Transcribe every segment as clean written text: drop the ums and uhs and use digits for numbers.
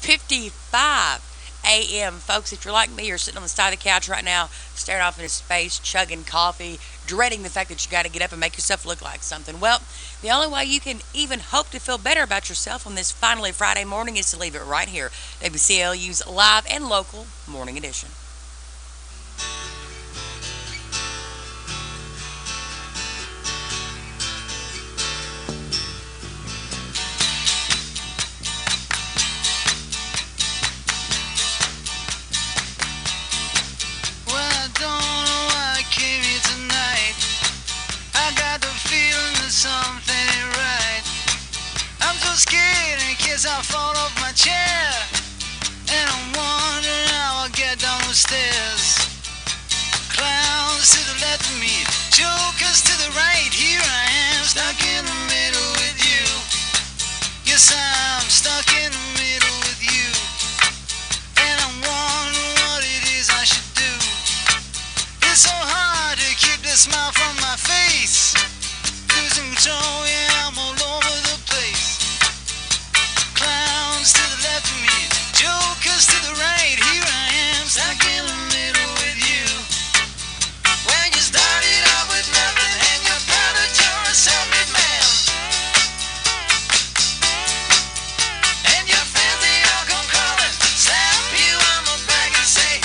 5:55 a.m. Folks, if you're like me, you're sitting on the side of the couch right now, staring off into space, chugging coffee, dreading the fact that you got to get up and make yourself look like something. Well, the only way you can even hope to feel better about yourself on this finally Friday morning is to leave it right here. WCLU's live and local morning edition. Something ain't right. I'm so scared in case I fall off my chair, and I'm wondering how I'll get down the stairs. Clowns to the left of me, jokers to the right. Here I am, stuck in the middle with you. Yes, I'm stuck in the middle with you, and I'm wondering what it is I should do. It's so hard to keep the smile from my face. Losing control, yeah, I'm all over the place. Clowns to the left of me, jokers to the right. Here I am, stuck in the middle with you. When you started out with nothing and you're proud that you're a self-made man, and your friends, they all come calling, slap you on the back and say,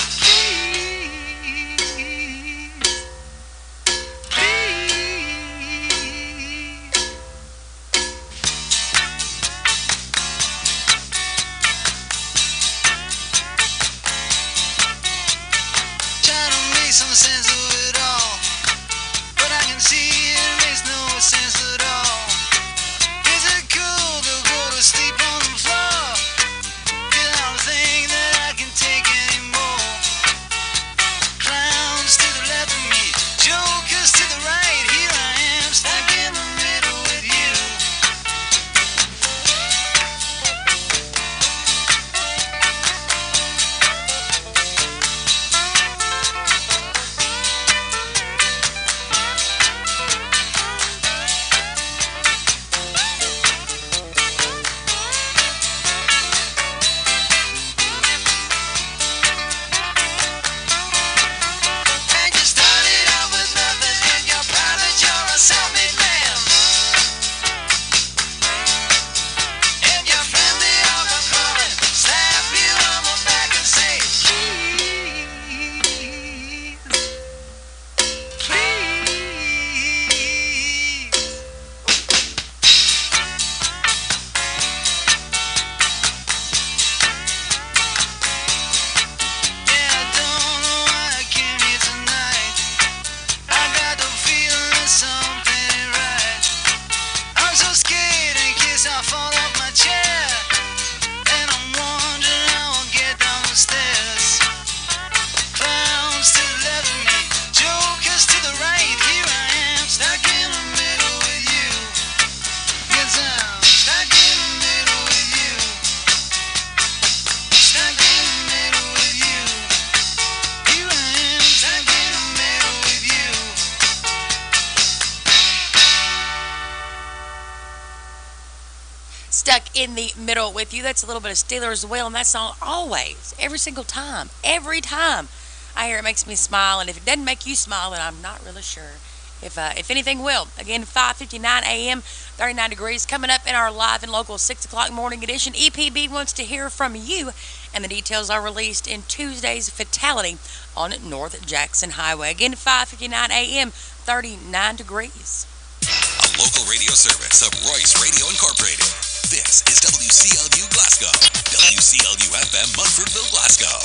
some sense of it all, but I can see it makes no sense at all. Is it cool to go to sleep on the floor? Cause I don't think that I can take anymore. Clowns to the left of me, jokers to the right. Here I am, stuck in the middle with you. Stuck in the middle with you. That's a little bit of Steelers Wheel, and that song always, every single time, every time I hear it makes me smile. And if it doesn't make you smile, then I'm not really sure if anything will. Again, 5:59 a.m., 39 degrees. Coming up in our live and local 6 o'clock morning edition, EPB wants to hear from you, and the details are released in Tuesday's fatality on North Jackson Highway. Again, 5:59 a.m., 39 degrees. A local radio service of Royce Radio Incorporated. This is WCLU Glasgow, WCLU FM Munfordville, Glasgow.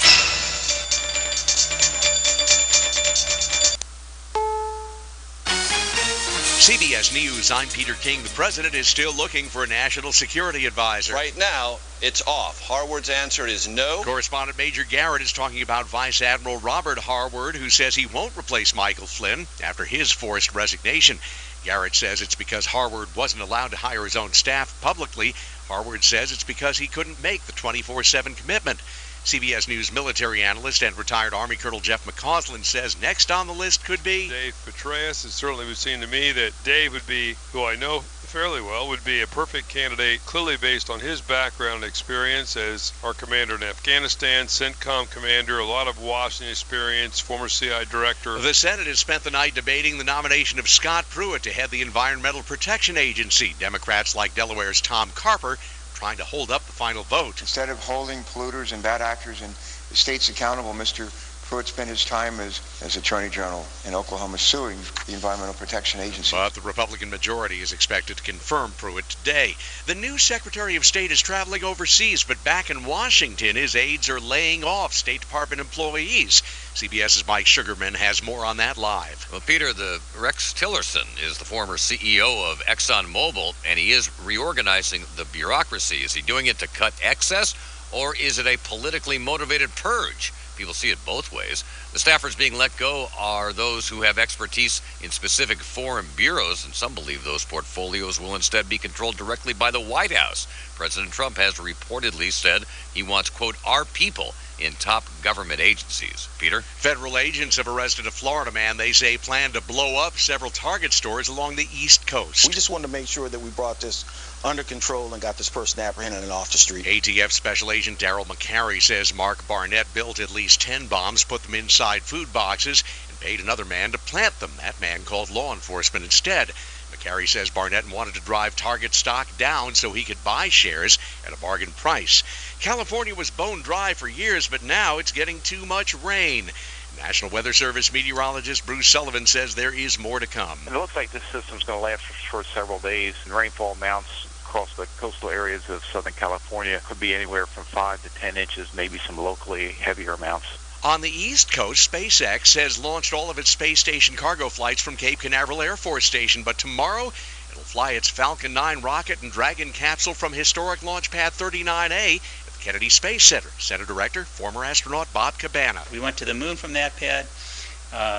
CBS News, I'm Peter King. The president is still looking for a national security advisor. Right now, it's off. Harward's answer is no. Correspondent Major Garrett is talking about Vice Admiral Robert Harward, who says he won't replace Michael Flynn after his forced resignation. Garrett says it's because Harward wasn't allowed to hire his own staff publicly. Harward says it's because he couldn't make the 24/7 commitment. CBS News military analyst and retired Army Colonel Jeff McCausland says next on the list could be Dave Petraeus. It certainly would seem to me that Dave would be who I know fairly well, would be a perfect candidate, clearly based on his background and experience as our commander in Afghanistan, CENTCOM commander, a lot of Washington experience, former CI director. The Senate has spent the night debating the nomination of Scott Pruitt to head the Environmental Protection Agency. Democrats like Delaware's Tom Carper trying to hold up the final vote. Instead of holding polluters and bad actors in the states accountable, Mr. Pruitt spent his time as Attorney General in Oklahoma suing the Environmental Protection Agency. But the Republican majority is expected to confirm Pruitt today. The new Secretary of State is traveling overseas, but back in Washington, his aides are laying off State Department employees. CBS's Mike Sugarman has more on that live. Well, Peter, the Rex Tillerson is the former CEO of ExxonMobil, and he is reorganizing the bureaucracy. Is he doing it to cut excess, or is it a politically motivated purge? People see it both ways. The staffers being let go are those who have expertise in specific foreign bureaus, and some believe those portfolios will instead be controlled directly by the White House. President Trump has reportedly said he wants, quote, our people in top government agencies. Peter? Federal agents have arrested a Florida man they say planned to blow up several Target stores along the East Coast. We just wanted to make sure that we brought this under control and got this person apprehended and off the street. ATF Special Agent Daryl McCary says Mark Barnett built at least 10 bombs, put them inside food boxes, and paid another man to plant them. That man called law enforcement instead. McCary says Barnett wanted to drive Target stock down so he could buy shares at a bargain price. California was bone dry for years, but now it's getting too much rain. National Weather Service meteorologist Bruce Sullivan says there is more to come. It looks like this system's going to last for several days, and rainfall amounts across the coastal areas of Southern California could be anywhere from 5 to 10 inches, maybe some locally heavier amounts. On the East Coast, SpaceX has launched all of its space station cargo flights from Cape Canaveral Air Force Station, but tomorrow it'll fly its Falcon 9 rocket and Dragon capsule from historic Launch Pad 39A at the Kennedy Space Center. Center Director, former astronaut Bob Cabana. We went to the moon from that pad.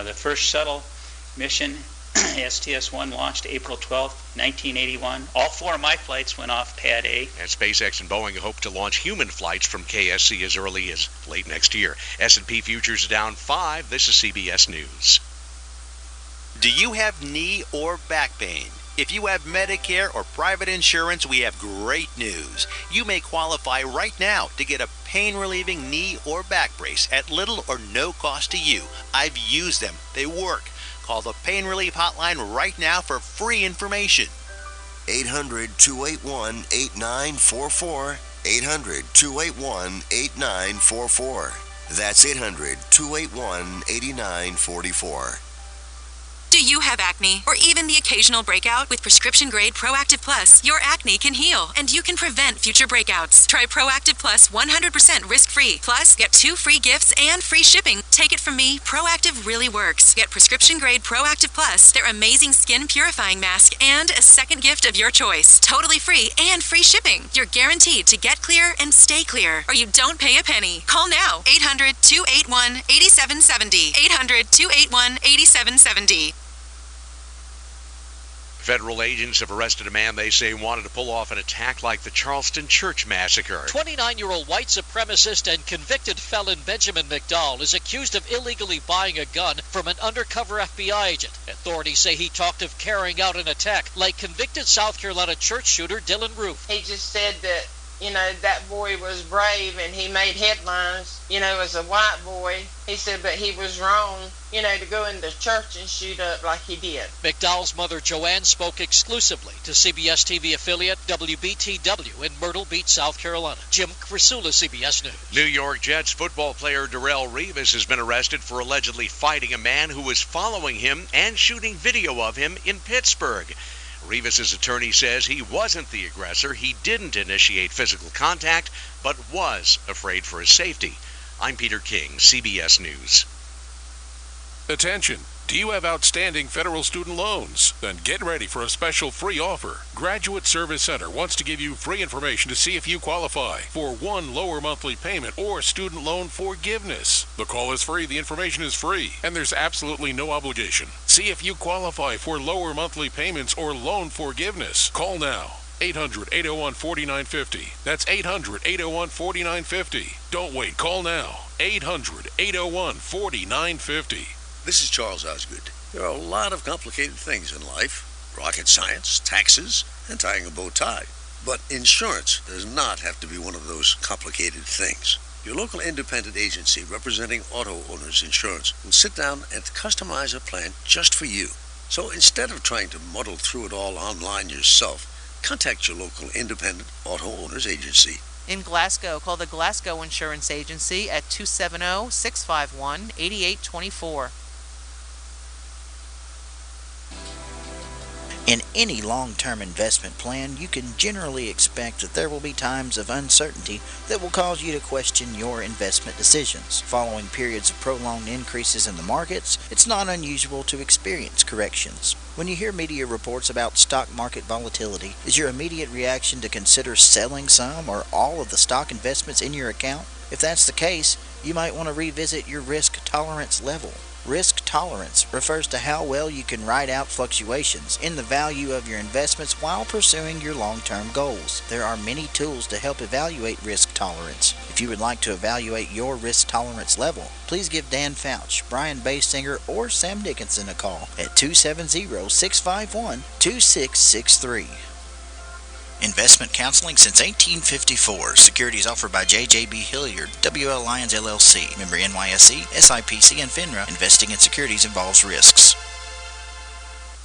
The first shuttle mission, STS-1, launched April 12, 1981. All 4 of my flights went off Pad A. And SpaceX and Boeing hope to launch human flights from KSC as early as late next year. S&P futures down 5. This is CBS News. Do you have knee or back pain? If you have Medicare or private insurance, we have great news. You may qualify right now to get a pain-relieving knee or back brace at little or no cost to you. I've used them. They work. Call the Pain Relief Hotline right now for free information. 800-281-8944. 800-281-8944. That's 800-281-8944. Do you have acne or even the occasional breakout? With prescription-grade Proactive Plus, your acne can heal and you can prevent future breakouts. Try Proactive Plus 100% risk-free. Plus, get 2 free gifts and free shipping. Take it from me, Proactive really works. Get prescription-grade Proactive Plus, their amazing skin purifying mask, and a second gift of your choice. Totally free and free shipping. You're guaranteed to get clear and stay clear, or you don't pay a penny. Call now, 800-281-8770. 800-281-8770. Federal agents have arrested a man they say wanted to pull off an attack like the Charleston church massacre. 29-year-old white supremacist and convicted felon Benjamin McDowell is accused of illegally buying a gun from an undercover FBI agent. Authorities say he talked of carrying out an attack like convicted South Carolina church shooter Dylan Roof. He just said that, that boy was brave and he made headlines, as a white boy. He said, but he was wrong, to go into church and shoot up like he did. McDowell's mother, Joanne, spoke exclusively to CBS TV affiliate WBTW in Myrtle Beach, South Carolina. Jim Crisula, CBS News. New York Jets football player Darrelle Revis has been arrested for allegedly fighting a man who was following him and shooting video of him in Pittsburgh. Revis's attorney says he wasn't the aggressor. He didn't initiate physical contact, but was afraid for his safety. I'm Peter King, CBS News. Attention! Do you have outstanding federal student loans? Then get ready for a special free offer. Graduate Service Center wants to give you free information to see if you qualify for one lower monthly payment or student loan forgiveness. The call is free, the information is free, and there's absolutely no obligation. See if you qualify for lower monthly payments or loan forgiveness. Call now. 800-801-4950. That's 800-801-4950. Don't wait. Call now. 800-801-4950. This is Charles Osgood. There are a lot of complicated things in life. Rocket science, taxes, and tying a bow tie. But insurance does not have to be one of those complicated things. Your local independent agency representing auto owners insurance will sit down and customize a plan just for you. So instead of trying to muddle through it all online yourself, contact your local independent auto owners agency. In Glasgow, call the Glasgow Insurance Agency at 270-651-8824. In any long-term investment plan, you can generally expect that there will be times of uncertainty that will cause you to question your investment decisions. Following periods of prolonged increases in the markets, it's not unusual to experience corrections. When you hear media reports about stock market volatility, is your immediate reaction to consider selling some or all of the stock investments in your account? If that's the case, you might want to revisit your risk tolerance level. Risk tolerance refers to how well you can ride out fluctuations in the value of your investments while pursuing your long-term goals. There are many tools to help evaluate risk tolerance. If you would like to evaluate your risk tolerance level, please give Dan Fouch, Brian Basinger, or Sam Dickinson a call at 270-651-2663. Investment counseling since 1854. Securities offered by J.J.B. Hilliard, WL Lyons LLC, member NYSE, SIPC, and FINRA. Investing in securities involves risks.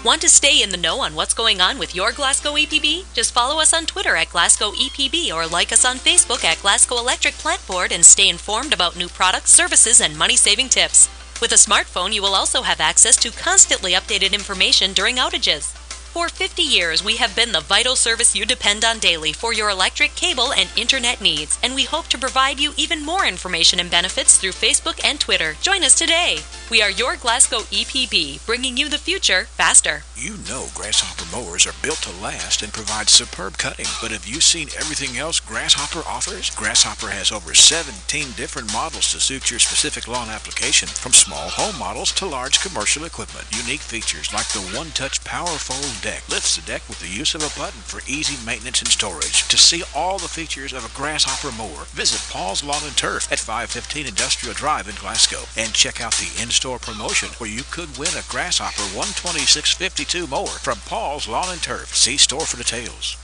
Want to stay in the know on what's going on with your Glasgow EPB? Just follow us on Twitter at Glasgow EPB or like us on Facebook at Glasgow Electric Plant Board and stay informed about new products, services, and money-saving tips. With a smartphone, you will also have access to constantly updated information during outages. For 50 years, we have been the vital service you depend on daily for your electric, cable, and internet needs, and we hope to provide you even more information and benefits through Facebook and Twitter. Join us today. We are your Glasgow EPB, bringing you the future faster. You know Grasshopper mowers are built to last and provide superb cutting, but have you seen everything else Grasshopper offers? Grasshopper has over 17 different models to suit your specific lawn application, from small home models to large commercial equipment. Unique features like the one-touch Power Fold deck lifts the deck with the use of a button for easy maintenance and storage. To see all the features of a Grasshopper mower, visit Paul's Lawn and Turf at 515 Industrial Drive in Glasgow and check out the in-store promotion where you could win a Grasshopper 12652 mower from Paul's Lawn and Turf. See store for details.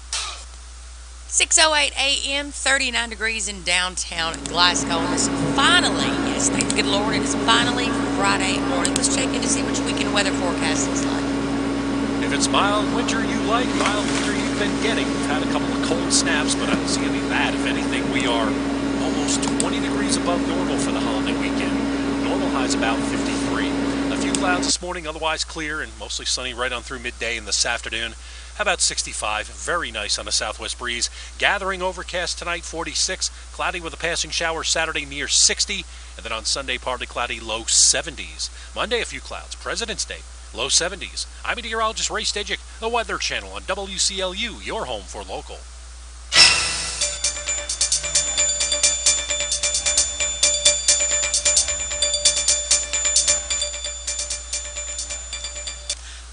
6:08 a.m., 39 degrees in downtown Glasgow. And it's finally, yes, thank the good Lord, it is finally Friday morning. Let's check in to see what your weekend weather forecast is like. If it's mild winter you like, mild winter you've been getting. We've had a couple of cold snaps, but I don't see any of that. If anything, we are almost 20 degrees above normal for the holiday weekend. Normal high's about 53. A few clouds this morning, otherwise clear and mostly sunny right on through midday and this afternoon. How about 65? Very nice on a southwest breeze. Gathering overcast tonight, 46. Cloudy with a passing shower Saturday near 60. And then on Sunday, partly cloudy, low 70s. Monday, a few clouds. President's Day, low 70s. I'm meteorologist Ray Stajic, the Weather Channel on WCLU, your home for local.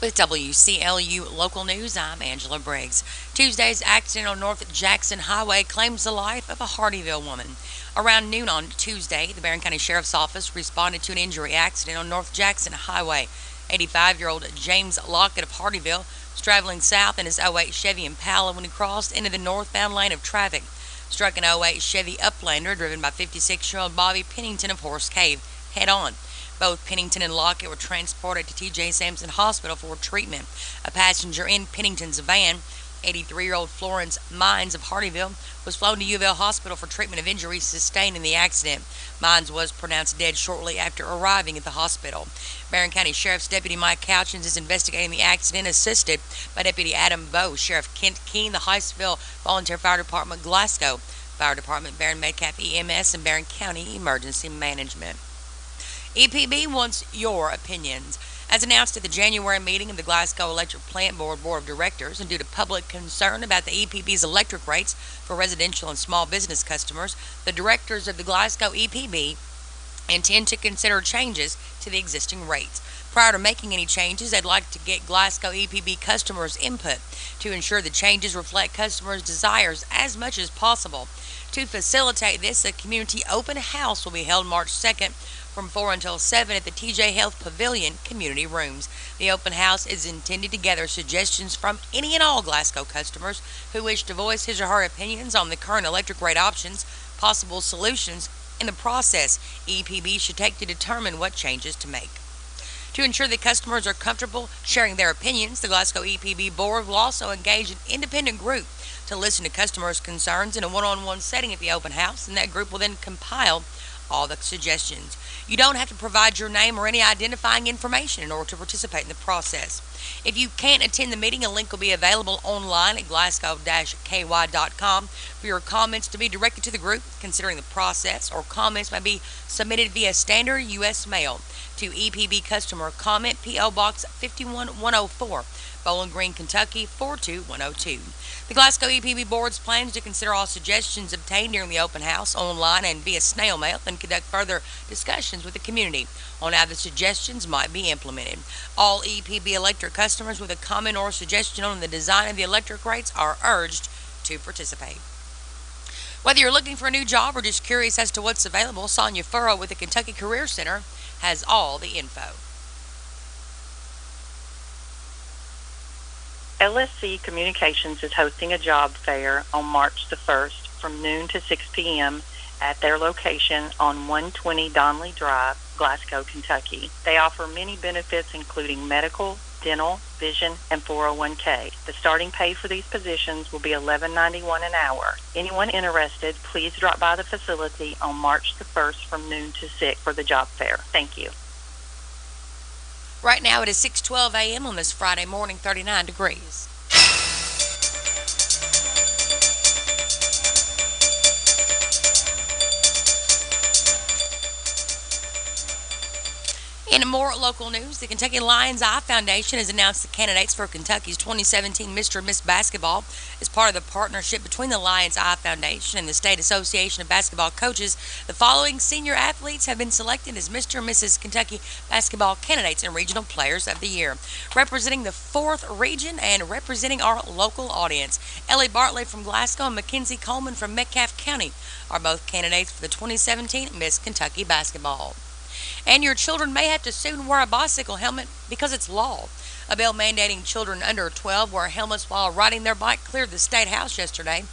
With WCLU Local News, I'm Angela Briggs. Tuesday's accident on North Jackson Highway claims the life of a Hardeeville woman. Around noon on Tuesday, the Barron County Sheriff's Office responded to an injury accident on North Jackson Highway. 85-year-old James Lockett of Hardeeville was traveling south in his 08 Chevy Impala when he crossed into the northbound lane of traffic. Struck an 08 Chevy Uplander driven by 56-year-old Bobby Pennington of Horse Cave head-on. Both Pennington and Lockett were transported to T.J. Sampson Hospital for treatment. A passenger in Pennington's van, 83-year-old Florence Mines of Hardeeville, was flown to U of L Hospital for treatment of injuries sustained in the accident. Mines was pronounced dead shortly after arriving at the hospital. Barron County Sheriff's Deputy Mike Couchins is investigating the accident, assisted by Deputy Adam Bowe, Sheriff Kent Keene, the Hyattsville Volunteer Fire Department, Glasgow Fire Department, Barron Metcalf EMS, and Barron County Emergency Management. EPB wants your opinions. As announced at the January meeting of the Glasgow Electric Plant Board Board of Directors, and due to public concern about the EPB's electric rates for residential and small business customers, the directors of the Glasgow EPB intend to consider changes to the existing rates. Prior to making any changes, I'd like to get Glasgow EPB customers' input to ensure the changes reflect customers' desires as much as possible. To facilitate this, a community open house will be held March 2nd from 4 until 7 at the TJ Health Pavilion Community Rooms. The open house is intended to gather suggestions from any and all Glasgow customers who wish to voice his or her opinions on the current electric rate options, possible solutions, and the process EPB should take to determine what changes to make. To ensure that customers are comfortable sharing their opinions, the Glasgow EPB Board will also engage an independent group to listen to customers' concerns in a one-on-one setting at the open house, and that group will then compile all the suggestions. You don't have to provide your name or any identifying information in order to participate in the process. If you can't attend the meeting, a link will be available online at glasgow-ky.com for your comments to be directed to the group considering the process, or comments may be submitted via standard U.S. mail to EPB Customer Comment, P.O. Box 51104, Bowling Green, Kentucky 42102. The Glasgow EPB Board's plans to consider all suggestions obtained during the open house, online and via snail mail, and conduct further discussions with the community on how the suggestions might be implemented. All EPB electric customers with a comment or suggestion on the design of the electric rates are urged to participate. Whether you're looking for a new job or just curious as to what's available, Sonia Furrow with the Kentucky Career Center has all the info. LSC Communications is hosting a job fair on March the 1st from noon to 6 p.m. at their location on 120 Donley Drive, Glasgow, Kentucky. They offer many benefits including medical, dental, vision, and 401k. The starting pay for these positions will be $11.91 an hour. Anyone interested, please drop by the facility on March the 1st from noon to 6 for the job fair. Thank you. Right now it is 6:12 a.m. on this Friday morning, 39 degrees. In more local news, the Kentucky Lions Eye Foundation has announced the candidates for Kentucky's 2017 Mr. and Miss Basketball. As part of the partnership between the Lions Eye Foundation and the State Association of Basketball Coaches, the following senior athletes have been selected as Mr. and Mrs. Kentucky basketball candidates and regional players of the year. Representing the 4th region and representing our local audience, Ellie Bartley from Glasgow and Mackenzie Coleman from Metcalfe County are both candidates for the 2017 Miss Kentucky Basketball. And your children may have to soon wear a bicycle helmet because it's law. A bill mandating children under 12 wear helmets while riding their bike cleared the State House yesterday.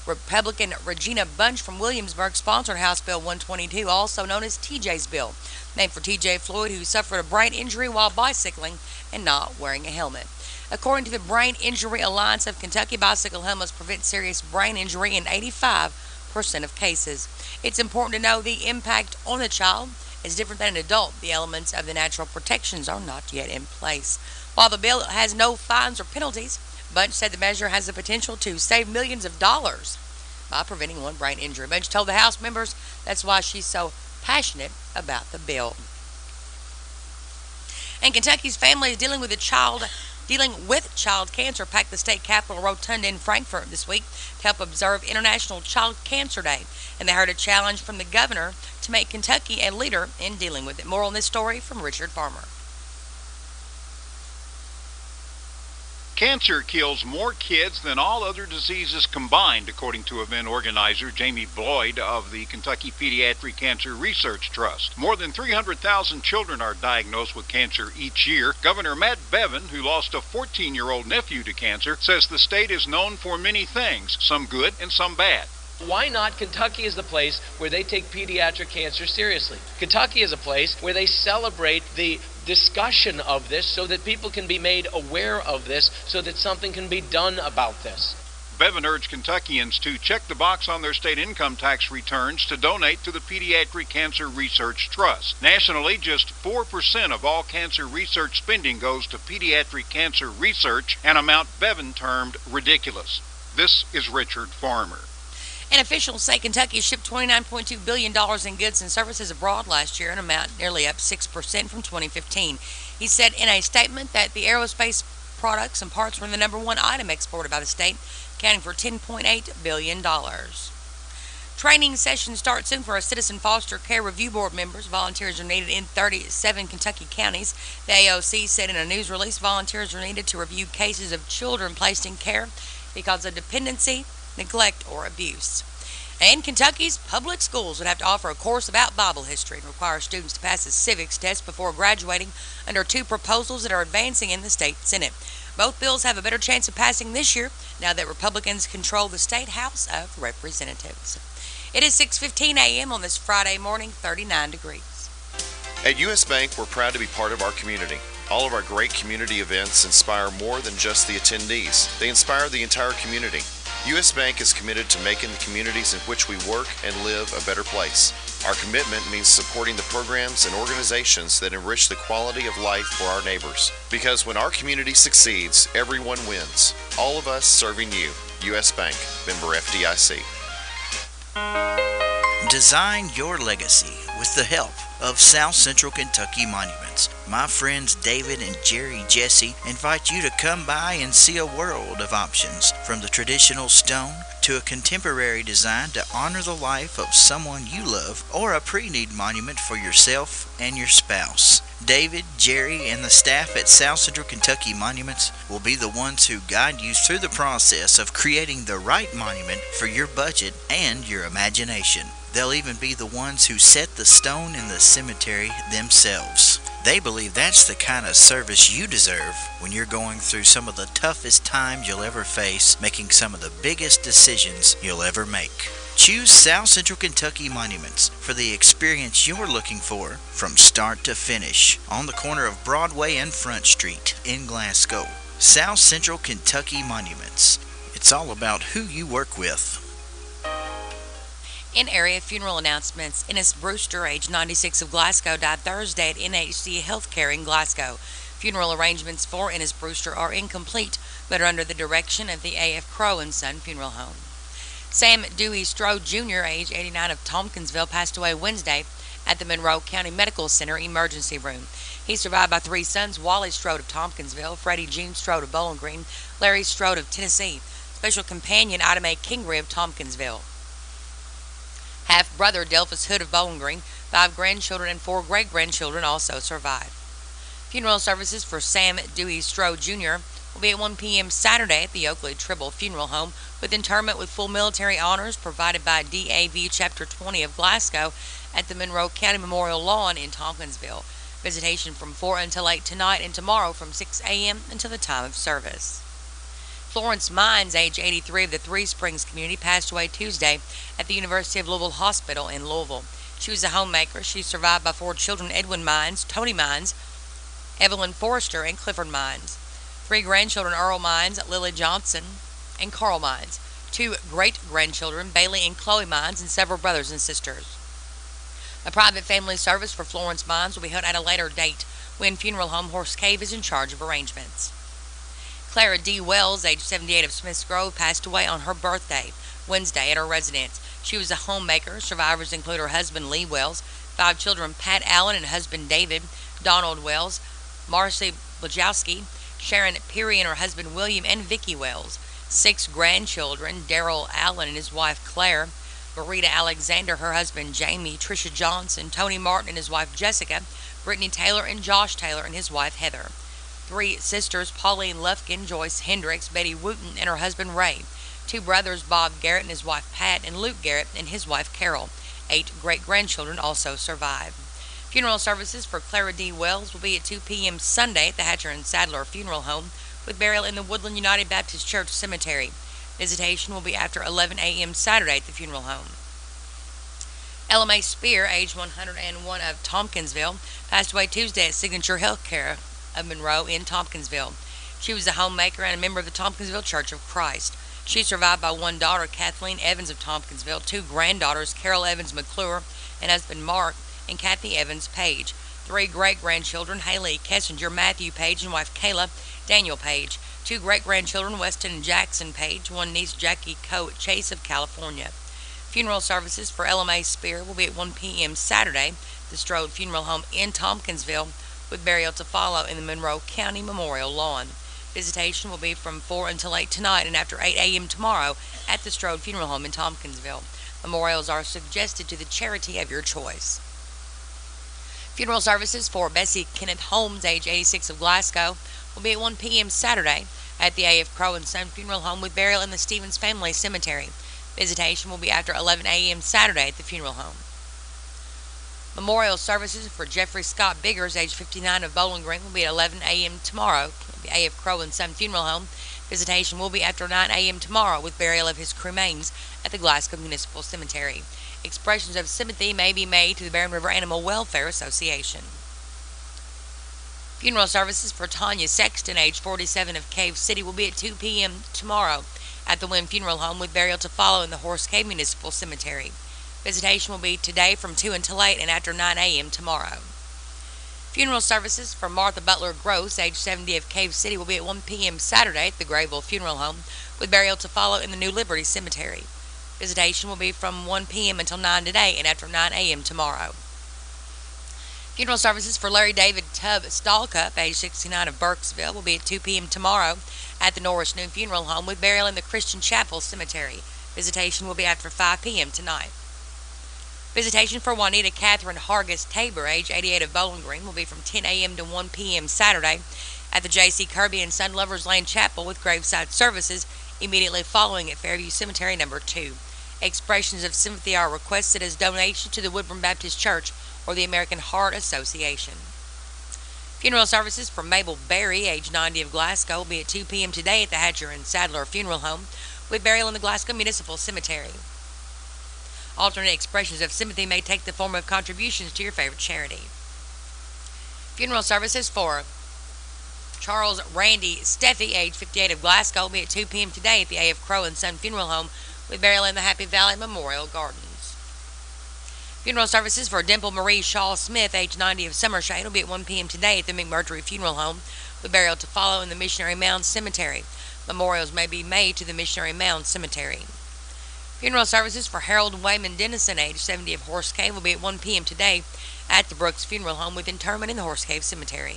Republican Regina Bunch from Williamsburg sponsored House Bill 122, also known as TJ's bill, named for TJ Floyd, who suffered a brain injury while bicycling and not wearing a helmet. According to the Brain Injury Alliance of Kentucky, bicycle helmets prevent serious brain injury in 85% of cases. It's important to know the impact on the child is different than an adult. The elements of the natural protections are not yet in place. While the bill has no fines or penalties, Bunch said the measure has the potential to save millions of dollars by preventing one brain injury. Bunch told the House members that's why she's so passionate about the bill. And Kentucky's families dealing with child cancer packed the state capitol rotunda in Frankfort this week to help observe International Child Cancer Day. And they heard a challenge from the governor to make Kentucky a leader in dealing with it. More on this story from Richard Farmer. Cancer kills more kids than all other diseases combined, according to event organizer Jamie Bloyd of the Kentucky Pediatric Cancer Research Trust. More than 300,000 children are diagnosed with cancer each year. Governor Matt Bevin, who lost a 14-year-old nephew to cancer, says the state is known for many things, some good and some bad. Why not? Kentucky is the place where they take pediatric cancer seriously. Kentucky is a place where they celebrate the discussion of this so that people can be made aware of this, so that something can be done about this. Bevin urged Kentuckians to check the box on their state income tax returns to donate to the Pediatric Cancer Research Trust. Nationally, just 4% of all cancer research spending goes to pediatric cancer research, an amount Bevin termed ridiculous. This is Richard Farmer. And officials say Kentucky shipped $29.2 billion in goods and services abroad last year, an amount nearly up 6% from 2015. He said in a statement that the aerospace products and parts were the #1 item exported by the state, accounting for $10.8 billion. Training sessions start soon for our Citizen Foster Care Review Board members. Volunteers are needed in 37 Kentucky counties. The AOC said in a news release volunteers are needed to review cases of children placed in care because of dependency, neglect, or abuse. And Kentucky's public schools would have to offer a course about Bible history and require students to pass a civics test before graduating under two proposals that are advancing in the state Senate. Both bills have a better chance of passing this year now that Republicans control the state House of Representatives. It is 6:15 a.m. on this Friday morning, 39 degrees. At U.S. Bank, we're proud to be part of our community. All of our great community events inspire more than just the attendees. They inspire the entire community. U.S. Bank is committed to making the communities in which we work and live a better place. Our commitment means supporting the programs and organizations that enrich the quality of life for our neighbors. Because when our community succeeds, everyone wins. All of us serving you. U.S. Bank, member FDIC. Design your legacy with the help of South Central Kentucky Monuments. My friends David and Jerry Jesse invite you to come by and see a world of options, from the traditional stone to a contemporary design to honor the life of someone you love, or a pre-need monument for yourself and your spouse. David, Jerry, and the staff at South Central Kentucky Monuments will be the ones who guide you through the process of creating the right monument for your budget and your imagination. They'll even be the ones who set the stone in the cemetery themselves. They believe that's the kind of service you deserve when you're going through some of the toughest times you'll ever face, making some of the biggest decisions you'll ever make. Choose South Central Kentucky Monuments for the experience you're looking for from start to finish on the corner of Broadway and Front Street in Glasgow. South Central Kentucky Monuments. It's all about who you work with. In area funeral announcements, Ennis Brewster, age 96 of Glasgow, died Thursday at NHC Healthcare in Glasgow. Funeral arrangements for Ennis Brewster are incomplete, but are under the direction of the A.F. Crow & Son Funeral Home. Sam Dewey Strode Jr., age 89 of Tompkinsville, passed away Wednesday at the Monroe County Medical Center emergency room. He's survived by three sons: Wally Strode of Tompkinsville, Freddie Jean Strode of Bowling Green, Larry Strode of Tennessee, special companion Ida Mae Kingry of Tompkinsville, half-brother Delphus Hood of Bowling Green. 5 grandchildren and 4 great-grandchildren also survived. Funeral services for Sam Dewey Strode Jr. will be at 1 p.m. Saturday at the Oakley Tribble Funeral Home, with interment with full military honors provided by DAV Chapter 20 of Glasgow at the Monroe County Memorial Lawn in Tompkinsville. Visitation from 4 until 8 tonight, and tomorrow from 6 a.m. until the time of service. Florence Mines, age 83 of the Three Springs community, passed away Tuesday at the University of Louisville Hospital in Louisville. She was a homemaker. She survived by 4 children: Edwin Mines, Tony Mines, Evelyn Forrester, and Clifford Mines. 3 grandchildren: Earl Mines, Lily Johnson, and Carl Mines. 2 great-grandchildren: Bailey and Chloe Mines, and several brothers and sisters. A private family service for Florence Mines will be held at a later date when Funeral Home Horse Cave is in charge of arrangements. Clara D. Wells, age 78 of Smiths Grove, passed away on her birthday Wednesday at her residence. She was a homemaker. Survivors include her husband Lee Wells, 5 children: Pat Allen and husband David, Donald Wells, Marcy Blajowski, Sharon Peary and her husband William, and Vicki Wells. 6 grandchildren: Daryl Allen and his wife Claire, Marita Alexander, her husband Jamie, Tricia Johnson, Tony Martin and his wife Jessica, Brittany Taylor and Josh Taylor and his wife Heather. 3 sisters: Pauline Lufkin, Joyce Hendricks, Betty Wooten and her husband Ray. 2 brothers: Bob Garrett and his wife Pat, and Luke Garrett and his wife Carol. 8 great-grandchildren also survived. Funeral services for Clara D. Wells will be at 2 p.m. Sunday at the Hatcher and Sadler Funeral Home, with burial in the Woodland United Baptist Church Cemetery. Visitation will be after 11 a.m. Saturday at the funeral home. LMA Spear, age 101 of Tompkinsville, passed away Tuesday at Signature Healthcare of Monroe in Tompkinsville. She was a homemaker and a member of the Tompkinsville Church of Christ. She survived by 1 daughter, Kathleen Evans of Tompkinsville, 2 granddaughters, Carol Evans McClure and husband Mark, and Kathy Evans Page. 3 great-grandchildren: Haley Kessinger, Matthew Page, and wife Kayla, Daniel Page. 2 great-grandchildren: Weston and Jackson Page. 1 niece, Jackie Coe Chase of California. Funeral services for LMA Spear will be at 1 p.m. Saturday at the Strode Funeral Home in Tompkinsville, with burial to follow in the Monroe County Memorial Lawn. Visitation will be from 4 until 8 tonight and after 8 a.m. tomorrow at the Strode Funeral Home in Tompkinsville. Memorials are suggested to the charity of your choice. Funeral services for Bessie Kenneth Holmes, age 86 of Glasgow, will be at 1 p.m. Saturday at the A.F. Crow & Son Funeral Home, with burial in the Stevens Family Cemetery. Visitation will be after 11 a.m. Saturday at the funeral home. Memorial services for Jeffrey Scott Biggers, age 59, of Bowling Green, will be at 11 a.m. tomorrow at the A.F. Crow and Son Funeral Home. Visitation will be after 9 a.m. tomorrow with burial of his cremains at the Glasgow Municipal Cemetery. Expressions of sympathy may be made to the Barren River Animal Welfare Association. Funeral services for Tanya Sexton, age 47, of Cave City, will be at 2 p.m. tomorrow at the Wynn Funeral Home with burial to follow in the Horse Cave Municipal Cemetery. Visitation will be today from 2 until 8 and after 9 a.m. tomorrow. Funeral services for Martha Butler Gross, age 70, of Cave City, will be at 1 p.m. Saturday at the Grayville Funeral Home with burial to follow in the New Liberty Cemetery. Visitation will be from 1 p.m. until 9 today and after 9 a.m. tomorrow. Funeral services for Larry David Tubb Stallcup, age 69, of Burkesville, will be at 2 p.m. tomorrow at the Norris New Funeral Home with burial in the Christian Chapel Cemetery. Visitation will be after 5 p.m. tonight. Visitation for Juanita Catherine Hargis Tabor, age 88, of Bowling Green, will be from 10 a.m. to 1 p.m. Saturday at the J.C. Kirby and Son Lovers Lane Chapel with graveside services immediately following at Fairview Cemetery No. 2. Expressions of sympathy are requested as donation to the Woodburn Baptist Church or the American Heart Association. Funeral services for Mabel Berry, age 90, of Glasgow, will be at 2 p.m. today at the Hatcher and Sadler Funeral Home with burial in the Glasgow Municipal Cemetery. Alternate expressions of sympathy may take the form of contributions to your favorite charity. Funeral services for Charles Randy Steffi, age 58, of Glasgow, will be at 2 p.m. today at the A.F. Crow and Son Funeral Home with burial in the Happy Valley Memorial Gardens. Funeral services for Dimple Marie Shaw Smith, age 90, of Summershade, will be at 1 p.m. today at the McMurtry Funeral Home with burial to follow in the Missionary Mound Cemetery. Memorials may be made to the Missionary Mound Cemetery. Funeral services for Harold Wayman Dennison, age 70, of Horse Cave, will be at 1 p.m. today at the Brooks Funeral Home with interment in the Horse Cave Cemetery.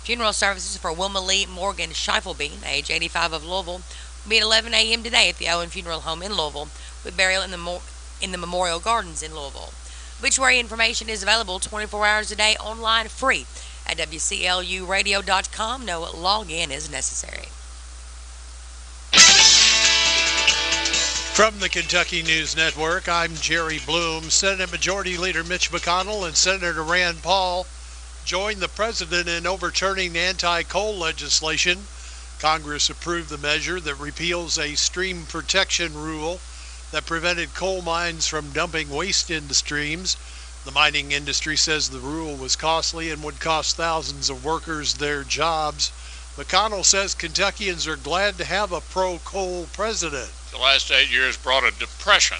Funeral services for Wilma Lee Morgan Scheifelebein, age 85, of Louisville, will be at 11 a.m. today at the Owen Funeral Home in Louisville with burial in the Memorial Gardens in Louisville. Obituary information is available 24 hours a day online free at WCLUradio.com. No login is necessary. From the Kentucky News Network, I'm Jerry Bloom. Senate Majority Leader Mitch McConnell and Senator Rand Paul joined the president in overturning anti-coal legislation. Congress approved the measure that repeals a stream protection rule that prevented coal mines from dumping waste into streams. The mining industry says the rule was costly and would cost thousands of workers their jobs. McConnell says Kentuckians are glad to have a pro-coal president. The last 8 years brought a depression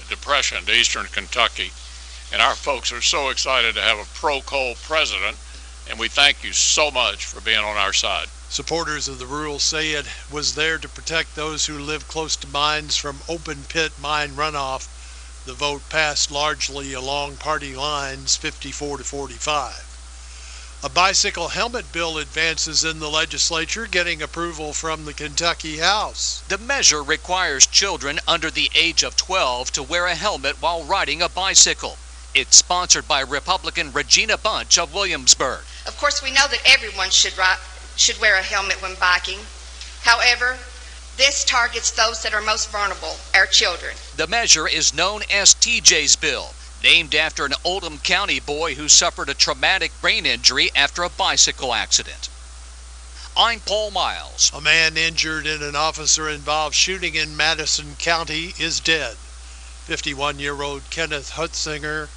to eastern Kentucky, and our folks are so excited to have a pro-coal president, and we thank you so much for being on our side. Supporters of the rule say it was there to protect those who live close to mines from open pit mine runoff. The vote passed largely along party lines, 54 to 45. A bicycle helmet bill advances in the legislature, getting approval from the Kentucky House. The measure requires children under the age of 12 to wear a helmet while riding a bicycle. It's sponsored by Republican Regina Bunch of Williamsburg. Of course, we know that everyone should wear a helmet when biking. However, this targets those that are most vulnerable, our children. The measure is known as TJ's Bill, named after an Oldham County boy who suffered a traumatic brain injury after a bicycle accident. I'm Paul Miles. A man injured in an officer-involved shooting in Madison County is dead. 51-year-old Kenneth Hutzinger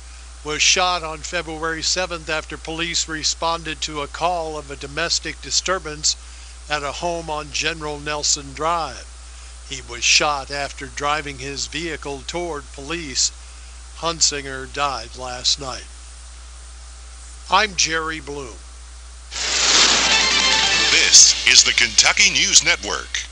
was shot on February 7th after police responded to a call of a domestic disturbance at a home on General Nelson Drive. He was shot after driving his vehicle toward police. Hunsinger died last night. I'm Jerry Bloom. This is the Kentucky News Network.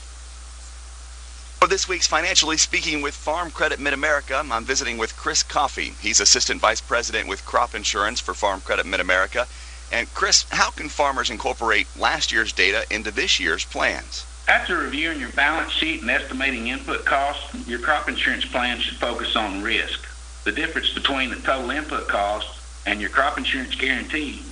For this week's Financially Speaking with Farm Credit Mid-America, I'm visiting with Chris Coffey. He's Assistant Vice President with Crop Insurance for Farm Credit Mid-America. And Chris, how can farmers incorporate last year's data into this year's plans? After reviewing your balance sheet and estimating input costs, your crop insurance plan should focus on risk. The difference between the total input cost and your crop insurance guarantee,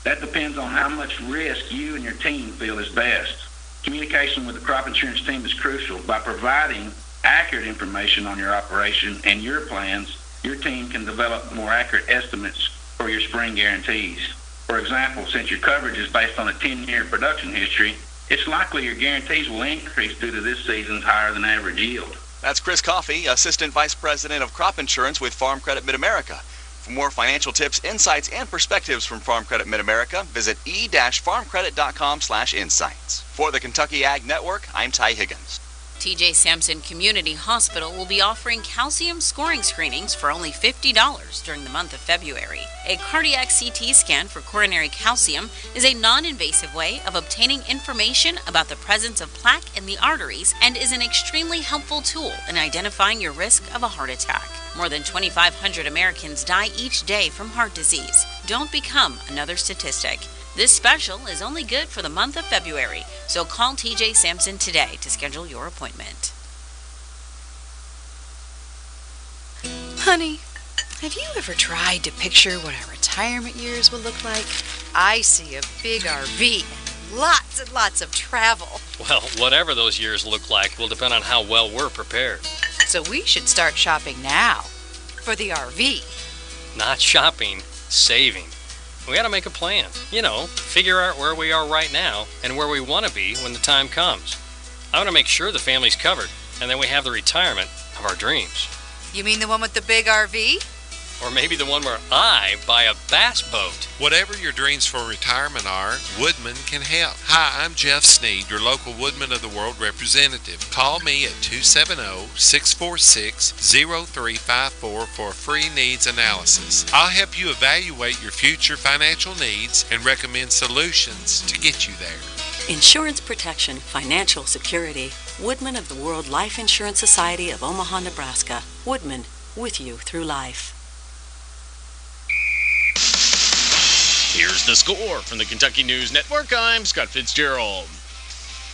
that depends on how much risk you and your team feel is best. Communication with the crop insurance team is crucial. By providing accurate information on your operation and your plans, your team can develop more accurate estimates for your spring guarantees. For example, since your coverage is based on a 10-year production history, it's likely your guarantees will increase due to this season's higher than average yield. That's Chris Coffey, Assistant Vice President of Crop Insurance with Farm Credit Mid-America. For more financial tips, insights, and perspectives from Farm Credit Mid-America, visit e-farmcredit.com/insights. For the Kentucky Ag Network, I'm Ty Higgins. TJ Sampson Community Hospital will be offering calcium scoring screenings for only $50 during the month of February. A cardiac CT scan for coronary calcium is a non-invasive way of obtaining information about the presence of plaque in the arteries and is an extremely helpful tool in identifying your risk of a heart attack. More than 2,500 Americans die each day from heart disease. Don't become another statistic. This special is only good for the month of February, so call TJ Sampson today to schedule your appointment. Honey, have you ever tried to picture what our retirement years will look like? I see a big RV and lots of travel. Well, whatever those years look like will depend on how well we're prepared. So we should start shopping now for the RV. Not shopping, saving. We gotta make a plan. Figure out where we are right now and where we want to be when the time comes. I want to make sure the family's covered, and then we have the retirement of our dreams. You mean the one with the big RV? Or maybe the one where I buy a bass boat. Whatever your dreams for retirement are, Woodman can help. Hi, I'm Jeff Sneed, your local Woodman of the World representative. Call me at 270-646-0354 for a free needs analysis. I'll help you evaluate your future financial needs and recommend solutions to get you there. Insurance protection, financial security. Woodman of the World Life Insurance Society of Omaha, Nebraska. Woodman, with you through life. Here's the score from the Kentucky News Network. I'm Scott Fitzgerald.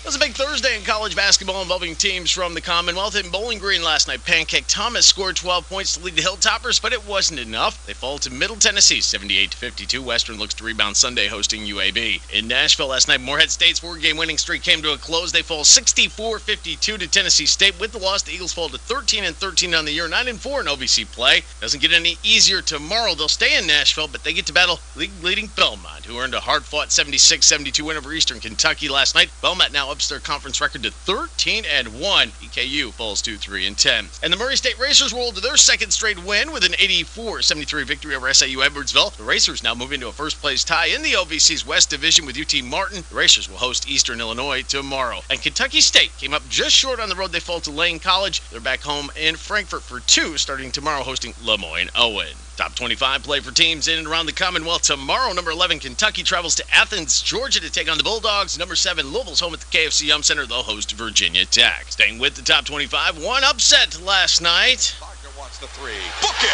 It was a big Thursday in college basketball involving teams from the Commonwealth. In Bowling Green last night, Pancake Thomas scored 12 points to lead the Hilltoppers, but it wasn't enough. They fall to Middle Tennessee 78-52. Western looks to rebound Sunday hosting UAB. In Nashville last night, Morehead State's 4-game winning streak came to a close. They fall 64-52 to Tennessee State. With the loss, the Eagles fall to 13-13 on the year, 9-4 in OVC play. Doesn't get any easier tomorrow. They'll stay in Nashville, but they get to battle league-leading Belmont, who earned a hard-fought 76-72 win over Eastern Kentucky last night. Belmont now ups their conference record to 13-1. EKU falls to 3-10. And the Murray State Racers rolled to their second straight win with an 84-73 victory over SAU Edwardsville. The Racers now move into a first-place tie in the OVC's West Division with UT Martin. The Racers will host Eastern Illinois tomorrow. And Kentucky State came up just short on the road. They fall to Lane College. They're back home in Frankfort for 2, starting tomorrow hosting Lemoyne-Owen. Top 25 play for teams in and around the Commonwealth tomorrow. Number 11, Kentucky travels to Athens, Georgia to take on the Bulldogs. Number 7, Louisville's home at the KFC Yum Center. They'll host Virginia Tech. Staying with the top 25, one upset last night. Wagner wants the three. Book it!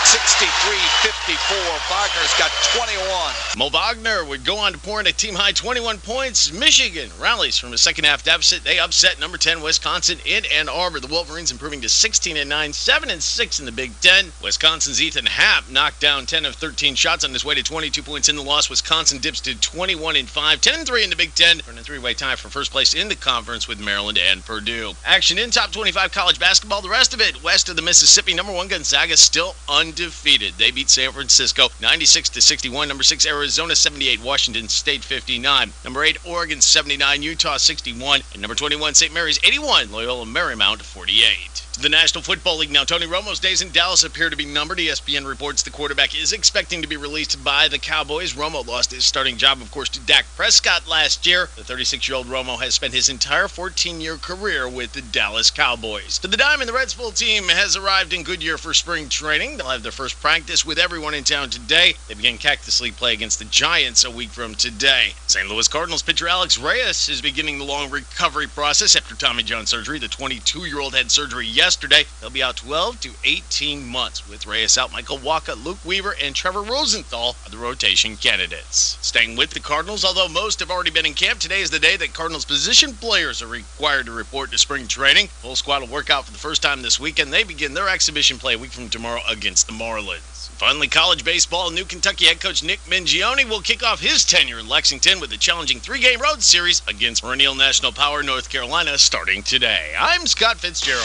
63-54. Wagner's got 21. Mo Wagner would go on to pour in a team-high 21 points. Michigan rallies from a second-half deficit. They upset number 10 Wisconsin in Ann Arbor. The Wolverines improving to 16-9, 7-6 in the Big Ten. Wisconsin's Ethan Happ knocked down 10 of 13 shots on his way to 22 points in the loss. Wisconsin dips to 21-5, 10-3 in the Big Ten. For a three-way tie for first place in the conference with Maryland and Purdue. Action in top 25 college basketball. The rest of it west of the Mississippi. Number 1 Gonzaga still undefeated. They beat San Francisco 96-61. Number 6 Arizona 78. Washington State 59. Number 8 Oregon 79. Utah 61. And number 21 St. Mary's 81. Loyola Marymount 48. To the National Football League now. Tony Romo's days in Dallas appear to be numbered. ESPN reports the quarterback is expecting to be released by the Cowboys. Romo lost his starting job, of course, to Dak Prescott last year. The 36-year-old Romo has spent his entire 14-year career with the Dallas Cowboys. To the Diamond, the Reds full team has arrived in Goodyear for spring training. They'll have their first practice with everyone in town today. They begin Cactus League play against the Giants a week from today. St. Louis Cardinals pitcher Alex Reyes is beginning the long recovery process after Tommy John surgery. The 22-year-old had surgery yesterday yesterday. They'll be out 12 to 18 months, with Reyes out. Michael Waka, Luke Weaver, and Trevor Rosenthal are the rotation candidates. Staying with the Cardinals, although most have already been in camp, today is the day that Cardinals position players are required to report to spring training. Full squad will work out for the first time this weekend. They begin their exhibition play a week from tomorrow against the Marlins. Finally, college baseball. New Kentucky head coach Nick Mingione will kick off his tenure in Lexington with a challenging 3-game road series against perennial national power North Carolina starting today. I'm Scott Fitzgerald.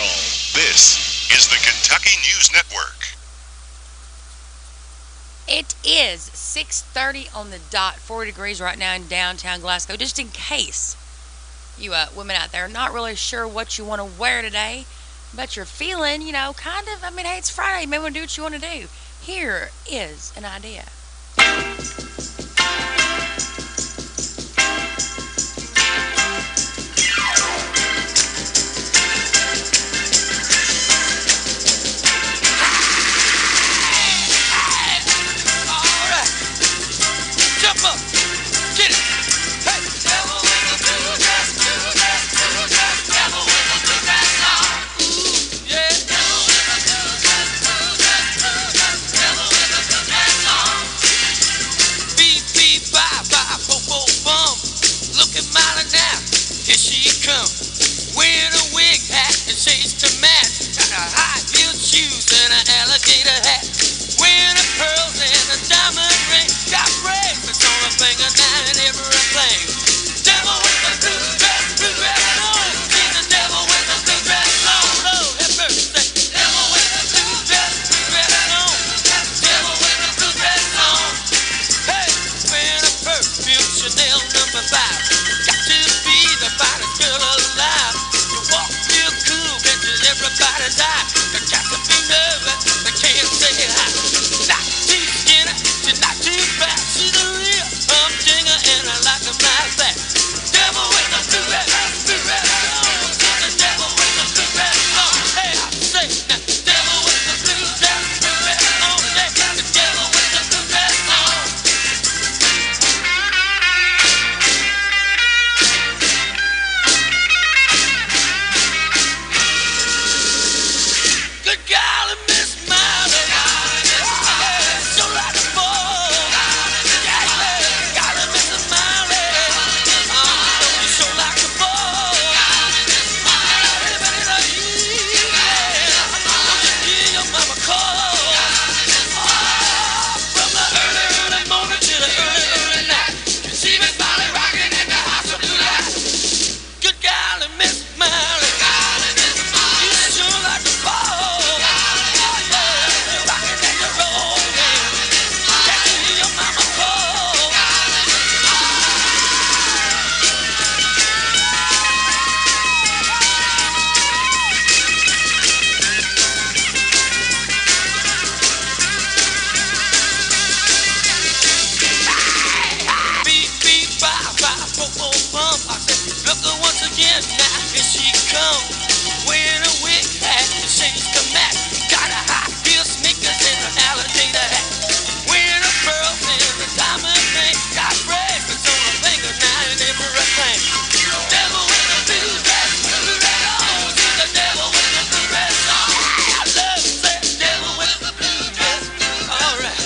This is the Kentucky News Network. It is 6:30 on the dot, 40 degrees right now in downtown Glasgow. Just in case you women out there are not really sure what you want to wear today, but you're feeling, kind of, hey, it's Friday. You may want to do what you want to do. Here is an idea. Jump up, get it. Hey, devil with the blue dress, devil with the blue dress on. Yeah, devil with the blue dress, devil with the blue dress on. Beep, beep, bye, bye, bo, bo, bum. Look at Molly now, here she comes. Wearing a wig hat and shades to match. Got a high-heeled shoes and an alligator hat. Wearing a pearls and a diamond ring. Got bracelets on her finger now and everything. Devil with the blue dress on. She's the devil with the blue dress on. Lord have mercy. Devil with the blue dress on. Devil with the blue dress on. Hey, wearing a perfume Chanel number 5. Got to be the finest girl alive. You walk real cool, catches everybody's eye. You got to be nervous, they can't say hi. Not too skinny, she's not too fat. She's a real humdinger and I like her like that. Devil with the blue dress on. The devil with the blue dress on. Hey, I say now, devil with the blue dress on. Yeah, the devil with the blue dress on. Good golly, Miss Miley. So like a ball. Yeah, golly, Miss Miley. You so like a ball. Everybody know you. Won't you give your mama a call? From the early, early morning to the early, early night. You see Miss Miley rocking in the house of blue lights. Good golly, Miss Miley. You sure like a ball. You're rocking and you're rolling. Can't you hear your mama call? Beep, beep, bye, bye, bo, bo, bum. I said, look her once again now, here she comes. Wearing a wig hat and shades to match. Got a high heel sneakers and an alligator hat. Wearing a pearl and a diamond ring. Got bracelets on her finger now and everything. Devil with the blue dress on. She's the devil with the blue dress on. I love that devil with the blue dress. All right.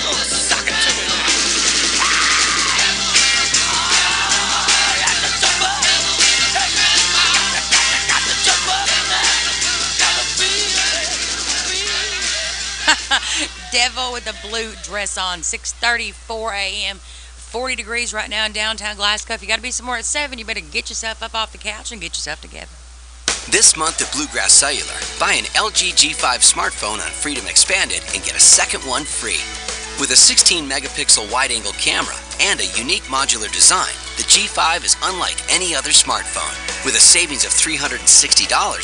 Oh, sock it to me now. Devil with the blue dress on, 6:34 a.m., 40 degrees right now in downtown Glasgow. If you got to be somewhere at 7, you better get yourself up off the couch and get yourself together. This month at Bluegrass Cellular, buy an LG G5 smartphone on Freedom Expanded and get a second one free. With a 16-megapixel wide-angle camera and a unique modular design, the G5 is unlike any other smartphone. With a savings of $360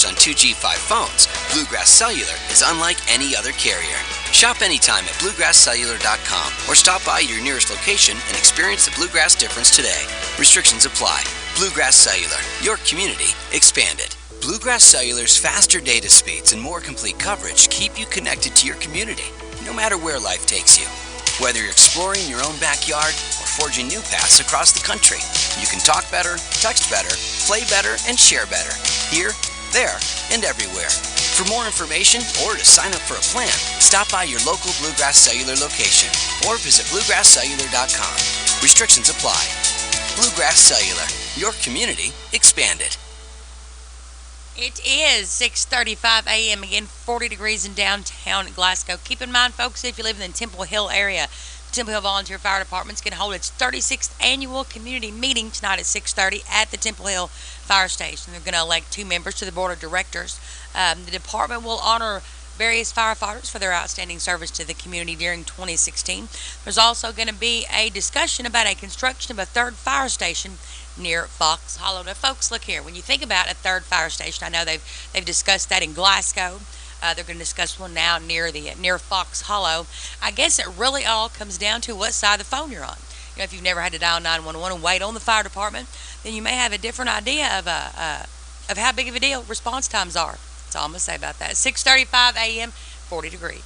on 2 G5 phones, Bluegrass Cellular is unlike any other carrier. Shop anytime at bluegrasscellular.com or stop by your nearest location and experience the Bluegrass difference today. Restrictions apply. Bluegrass Cellular, your community expanded. Bluegrass Cellular's faster data speeds and more complete coverage keep you connected to your community, no matter where life takes you. Whether you're exploring your own backyard or forging new paths across the country, you can talk better, text better, play better, and share better. Here, there and everywhere. For more information or to sign up for a plan, stop by your local Bluegrass Cellular location or visit bluegrasscellular.com. Restrictions apply. Bluegrass Cellular, your community expanded. It is 6:35 a.m. again, 40 degrees in downtown Glasgow. Keep in mind, folks, if you live in the Temple Hill area, Temple Hill Volunteer Fire Department is going to hold its 36th annual community meeting tonight at 6:30 at the Temple Hill Fire Station. They're going to elect 2 members to the board of directors. The department will honor various firefighters for their outstanding service to the community during 2016. There's also going to be a discussion about a construction of a 3rd fire station near Fox Hollow. Now, folks, look here. When you think about a 3rd fire station, I know they've discussed that in Glasgow. They're going to discuss one now near Fox Hollow. I guess it really all comes down to what side of the phone you're on. You know, if you've never had to dial 911 and wait on the fire department, then you may have a different idea of how big of a deal response times are. That's all I'm going to say about that. 6:35 a.m., 40 degrees.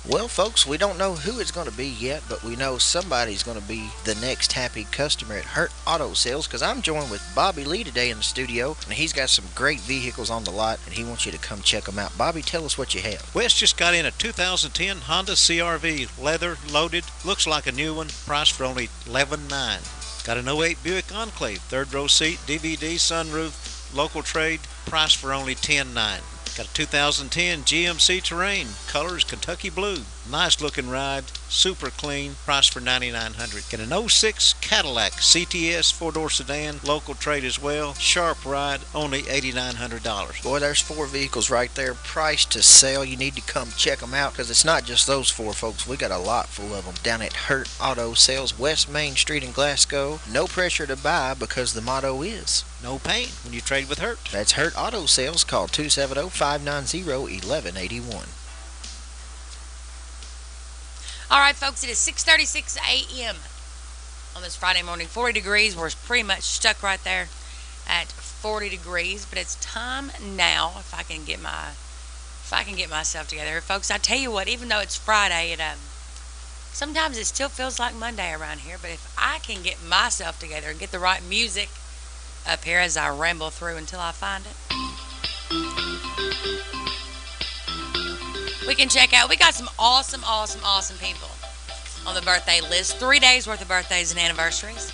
Well, folks, we don't know who it's going to be yet, but we know somebody's going to be the next happy customer at Hurt Auto Sales, because I'm joined with Bobby Lee today in the studio, and he's got some great vehicles on the lot, and he wants you to come check them out. Bobby, tell us what you have. Wes just got in a 2010 Honda CRV, leather, loaded, looks like a new one, priced for only $11,900. Got an 08 Buick Enclave, 3rd row seat, DVD, sunroof, local trade, priced for only $10,900. Got a 2010 GMC Terrain, colors Kentucky Blue. Nice looking ride, super clean, priced for $9,900. Got an 06 Cadillac CTS 4-door sedan, local trade as well. Sharp ride, only $8,900. Boy, there's 4 vehicles right there, priced to sell. You need to come check them out, because it's not just those 4, folks. We got a lot full of them down at Hurt Auto Sales, West Main Street in Glasgow. No pressure to buy, because the motto is no pain when you trade with Hurt. That's Hurt Auto Sales. Call 270-590-1181. All right, folks, it is 6:36 a.m. on this Friday morning. 40 degrees. We're pretty much stuck right there at 40 degrees, but it's time now, if I can get myself together. Folks, I tell you what, even though it's Friday, sometimes it still feels like Monday around here, but if I can get myself together and get the right music up here as I ramble through until I find it, we can check out. We got some awesome people on the birthday list. 3 days worth of birthdays and anniversaries.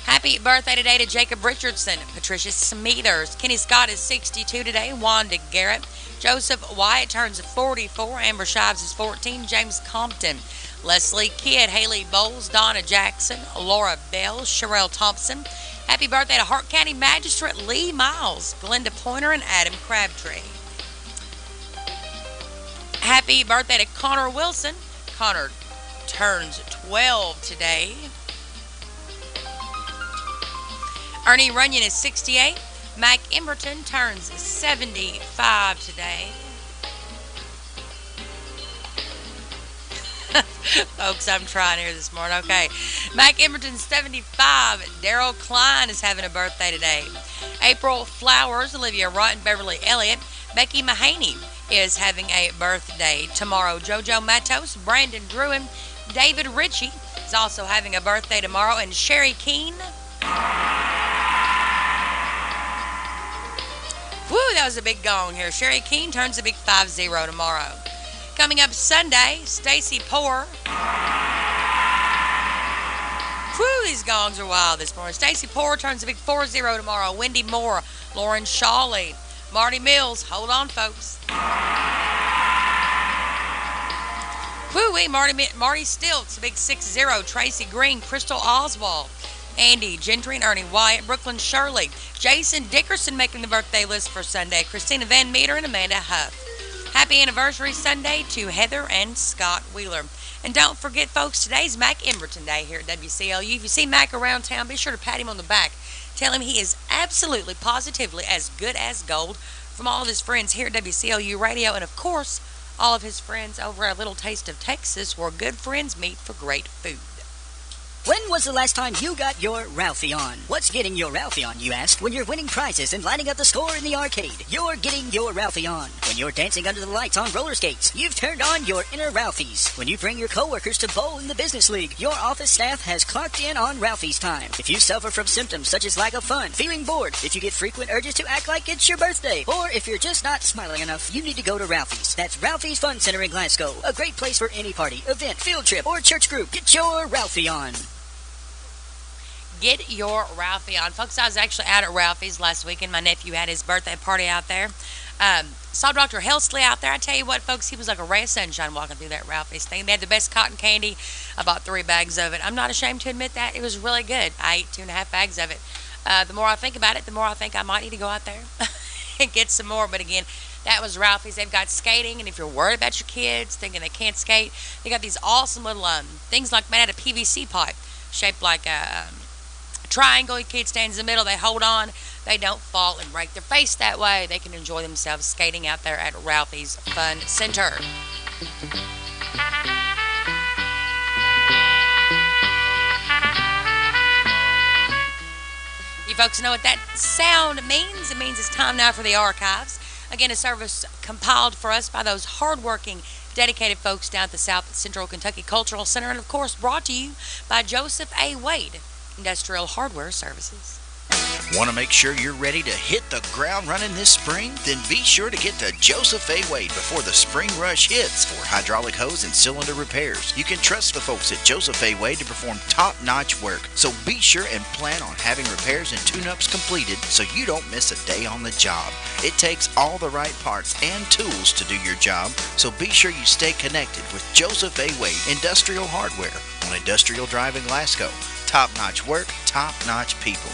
Happy birthday today to Jacob Richardson, Patricia Smethers. Kenny Scott is 62 today. Wanda Garrett. Joseph Wyatt turns 44. Amber Shives is 14. James Compton. Leslie Kidd. Haley Bowles. Donna Jackson. Laura Bell. Sherelle Thompson. Happy birthday to Hart County Magistrate Lee Miles. Glenda Pointer and Adam Crabtree. Happy birthday to Connor Wilson. Connor turns 12 today. Ernie Runyon is 68. Mac Emberton turns 75 today. Folks, I'm trying here this morning. Okay. Mac Emberton's 75. Daryl Klein is having a birthday today. April Flowers, Olivia Rotten, Beverly Elliott. Becky Mahaney is having a birthday tomorrow. JoJo Matos, Brandon Druin, David Ritchie is also having a birthday tomorrow, and Sherry Keene. Woo, that was a big gong here. Sherry Keene turns a big 50 tomorrow. Coming up Sunday, Stacy Poor. Whew, these gongs are wild this morning. Stacy Poor turns a big 40 tomorrow. Wendy Moore, Lauren Shawley, Marty Mills. Hold on, folks. Whoo-wee, Marty Stilts, a big 60. Tracy Green, Crystal Oswald, Andy Gentry and Ernie Wyatt, Brooklyn Shirley, Jason Dickerson making the birthday list for Sunday, Christina Van Meter and Amanda Huff. Happy anniversary Sunday to Heather and Scott Wheeler. And don't forget, folks, today's Mac Emberton Day here at WCLU. If you see Mac around town, be sure to pat him on the back. Tell him he is absolutely, positively as good as gold from all of his friends here at WCLU Radio. And, of course, all of his friends over at Little Taste of Texas, where good friends meet for great food. When was the last time you got your Ralphie on? What's getting your Ralphie on, you ask? When you're winning prizes and lining up the score in the arcade, you're getting your Ralphie on. When you're dancing under the lights on roller skates, you've turned on your inner Ralphies. When you bring your coworkers to bowl in the business league, your office staff has clocked in on Ralphie's time. If you suffer from symptoms such as lack of fun, feeling bored, if you get frequent urges to act like it's your birthday, or if you're just not smiling enough, you need to go to Ralphie's. That's Ralphie's Fun Center in Glasgow. A great place for any party, event, field trip, or church group. Get your Ralphie on. Get your Ralphie on. Folks, I was actually out at Ralphie's last weekend. My nephew had his birthday party out there. Saw Dr. Helsley out there. I tell you what, folks, he was like a ray of sunshine walking through that Ralphie's thing. They had the best cotton candy. I bought 3 bags of it. I'm not ashamed to admit that. It was really good. I ate 2.5 bags of it. The more I think about it, the more I think I might need to go out there and get some more. But again, that was Ralphie's. They've got skating, and if you're worried about your kids thinking they can't skate, they got these awesome little things like made out of PVC pipe, shaped like a triangle. Your kid stands in the middle, they hold on, they don't fall and break their face. That way they can enjoy themselves skating out there at Ralphie's Fun Center. You folks know what that sound means. It means it's time now for the archives. Again, a service compiled for us by those hardworking, dedicated folks down at the South Central Kentucky Cultural Center, and of course brought to you by Joseph A. Wade, Industrial Hardware Services. Want to make sure you're ready to hit the ground running this spring? Then be sure to get to Joseph A. Wade before the spring rush hits for hydraulic hose and cylinder repairs. You can trust the folks at Joseph A. Wade to perform top-notch work, so be sure and plan on having repairs and tune-ups completed so you don't miss a day on the job. It takes all the right parts and tools to do your job, so be sure you stay connected with Joseph A. Wade Industrial Hardware on Industrial Drive in Glasgow. Top-notch work, top-notch people.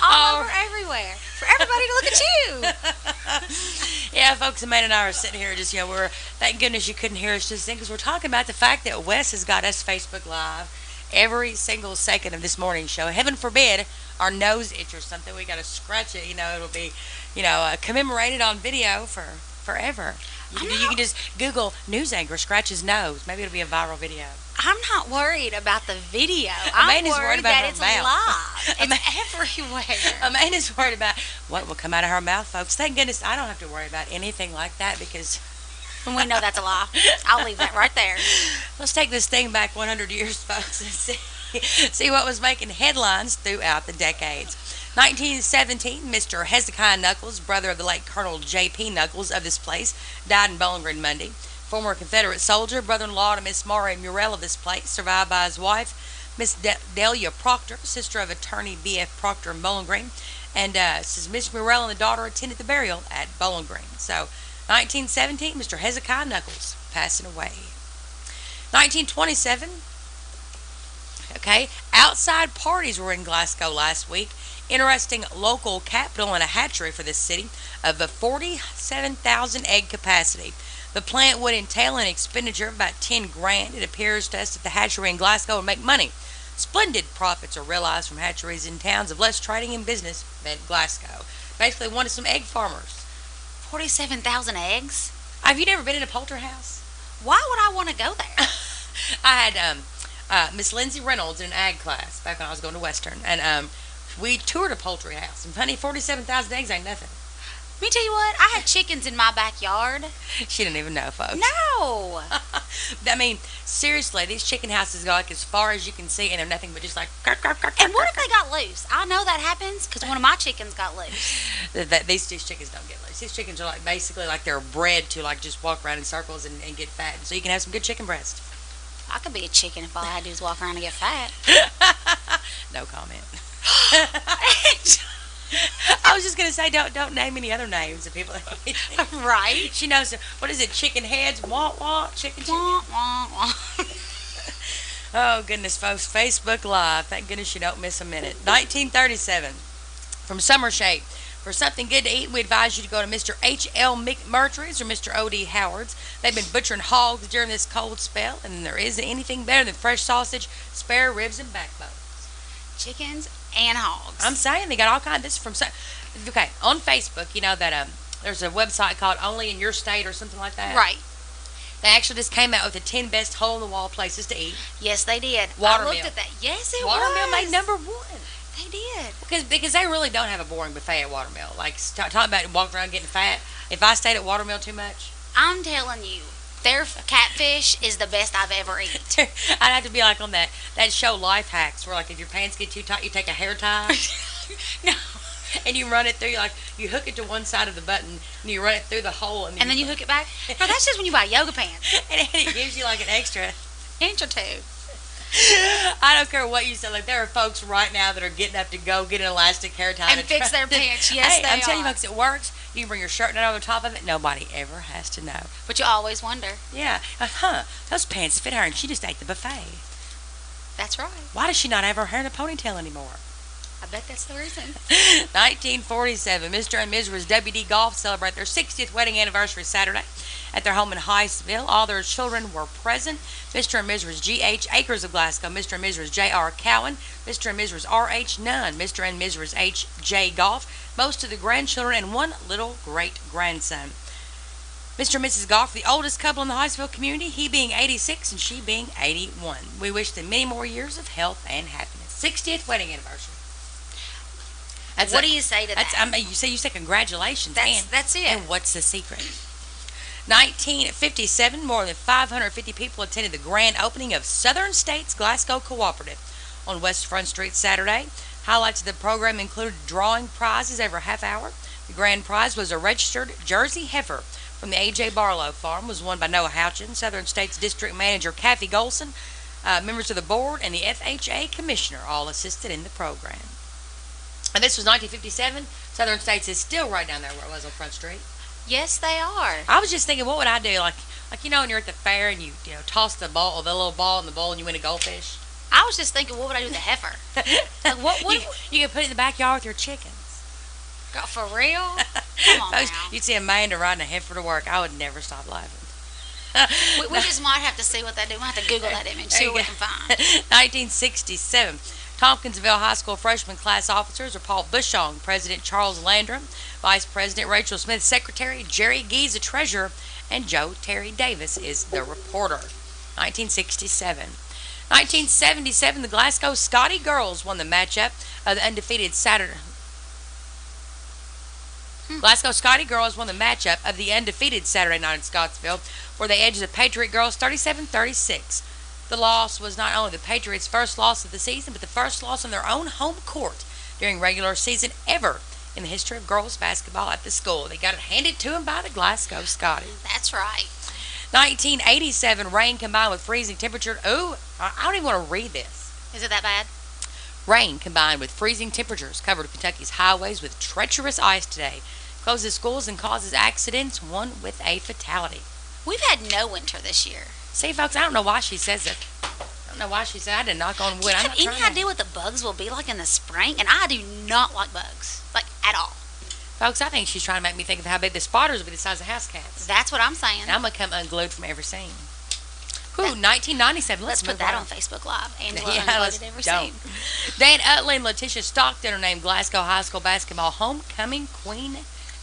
All over everywhere. For everybody to look at you. Yeah, folks, Amanda and I are sitting here just, we're, thank goodness you couldn't hear us just then, because we're talking about the fact that Wes has got us Facebook Live every single second of this morning show. Heaven forbid our nose itch or something. We got to scratch it. It'll be, commemorated on video for forever. You can just Google news anchor scratches nose. Maybe it'll be a viral video. I'm not worried about the video. I'm worried about that it's mouth. live. It's everywhere. Amanda's worried about what will come out of her mouth, folks. Thank goodness I don't have to worry about anything like that, because we know that's a lie. I'll leave that right there. Let's take this thing back 100 years, folks, and see what was making headlines throughout the decades. 1917, Mr. Hezekiah Knuckles, brother of the late Colonel J.P. Knuckles of this place, died in Bowling Green Monday. Former Confederate soldier, brother-in-law to Miss Maury Murrell of this place, survived by his wife, Miss Delia Proctor, sister of attorney B.F. Proctor in Bowling Green. And says Miss Murrell and the daughter attended the burial at Bowling Green. So, 1917, Mr. Hezekiah Knuckles passing away. 1927, outside parties were in Glasgow last week. Interesting local capital and a hatchery for this city of a 47,000 egg capacity. The plant would entail an expenditure of about 10 grand. It appears to us that the hatchery in Glasgow would make money. Splendid profits are realized from hatcheries in towns of less trading and business than Glasgow. Basically, wanted some egg farmers. 47,000 eggs? Have you never been in a poultry house? Why would I want to go there? I had Miss Lindsay Reynolds in an ag class back when I was going to Western, and we toured a poultry house. And honey, 47,000 eggs ain't nothing. Let me tell you what, I had chickens in my backyard. She didn't even know, folks. No. I mean, seriously, these chicken houses go like as far as you can see, and they're nothing but just like... And what if they got loose? I know that happens because one of my chickens got loose. These chickens don't get loose. These chickens are like basically like they're bred to like just walk around in circles and get fat. So you can have some good chicken breast. I could be a chicken if all I had to do is walk around and get fat. No comment. I was just gonna say, don't name any other names of people. Right? She knows. What is it? Chicken heads? Wah wah. Chicken. Wah wah wah. Oh goodness, folks! Facebook Live. Thank goodness you don't miss a minute. 1937, from Summer Shade. For something good to eat, we advise you to go to Mr. H.L. McMurtry's or Mr. O.D. Howard's. They've been butchering hogs during this cold spell, and there isn't anything better than fresh sausage, spare ribs, and backbones. Chickens and hogs. I'm saying they got all kinds. This is from on Facebook. You know that there's a website called Only in Your State or something like that. Right. They actually just came out with the 10 best hole-in-the-wall places to eat. Yes, they did. Watermill. I looked at that. Yes, it Watermill was. made #1. They did. Because they really don't have a boring buffet at Watermill. Like, talking about walking around getting fat. If I stayed at Watermill too much, I'm telling you, their catfish is the best I've ever eaten. I'd have to be like on that show Life Hacks, where like if your pants get too tight, you take a hair tie. No. And you run it through, like you hook it to one side of the button, and you run it through the hole, And then you hook it back. No, that's just when you buy yoga pants. and it gives you like an extra inch or two. I don't care what you say. Like, there are folks right now that are getting up to go get an elastic hair tie And fix their pants. Yes, hey, they I'm telling you, are. folks, it works. You can bring your shirt down over the top of it. Nobody ever has to know. But you always wonder. Yeah. Those pants fit her, and she just ate the buffet. That's right. Why does she not have her hair in a ponytail anymore? I bet that's the reason. 1947, Mr. and Mrs. WD Golf celebrate their 60th wedding anniversary Saturday at their home in Hyattsville. All their children were present. Mr. and Mrs. G.H. Akers of Glasgow, Mr. and Mrs. J.R. Cowan, Mr. and Mrs. R.H. Nunn, Mr. and Mrs. H.J. Goff, most of the grandchildren, and one little great-grandson. Mr. and Mrs. Goff, the oldest couple in the Hyattsville community, he being 86 and she being 81. We wish them many more years of health and happiness. 60th wedding anniversary. What do you say to that? You say congratulations. That's it. And what's the secret? 1957, more than 550 people attended the grand opening of Southern States Glasgow Cooperative on West Front Street Saturday. Highlights of the program included drawing prizes every half hour. The grand prize was a registered Jersey heifer from the A.J. Barlow farm, was won by Noah Houchin, Southern States District Manager Kathy Golson, members of the board, and the FHA Commissioner all assisted in the program. And this was 1957. Southern States is still right down there where it was on Front Street. Yes, they are. I was just thinking, what would I do? Like when you're at the fair and you toss the little ball in the bowl and you win a goldfish. I was just thinking, what would I do with the heifer? Like, what you could put it in the backyard with your chickens. God, for real? Come on Folks, now. you'd see Amanda riding a heifer to work. I would never stop laughing. We just might have to see what they do. We'll have to Google that image, see what we can find. 1967. Tompkinsville High School freshman class officers are Paul Bushong, President Charles Landrum, Vice President Rachel Smith, Secretary Jerry Geese, the Treasurer, and Joe Terry Davis is the reporter. 1967. 1977, the Glasgow Scotty girls won the matchup of the undefeated Saturday. Glasgow Scotty girls won the matchup of the undefeated Saturday night in Scottsville, where they edged the Patriot girls 37-36. The loss was not only the Patriots' first loss of the season, but the first loss on their own home court during regular season ever in the history of girls basketball at the school. They got it handed to them by the Glasgow Scotties. That's right. 1987, rain combined with freezing temperature. Ooh, I don't even want to read this. Is it that bad? Rain combined with freezing temperatures covered Kentucky's highways with treacherous ice today. Closes schools and causes accidents, one with a fatality. We've had no winter this year. See, folks, I don't know why she says it. I don't know why she said I had to knock on wood. Do you I'm have not any trying. idea what the bugs will be like in the spring? And I do not like bugs, like at all. Folks, I think she's trying to make me think of how big the spiders will be the size of house cats. That's what I'm saying. And I'm going to come unglued from every scene. Whew, 1997. Let's put move that on. on Facebook Live. Angela let's unloaded every don't. scene. Dan Utley and Letitia Stockton are named Glasgow High School basketball homecoming queen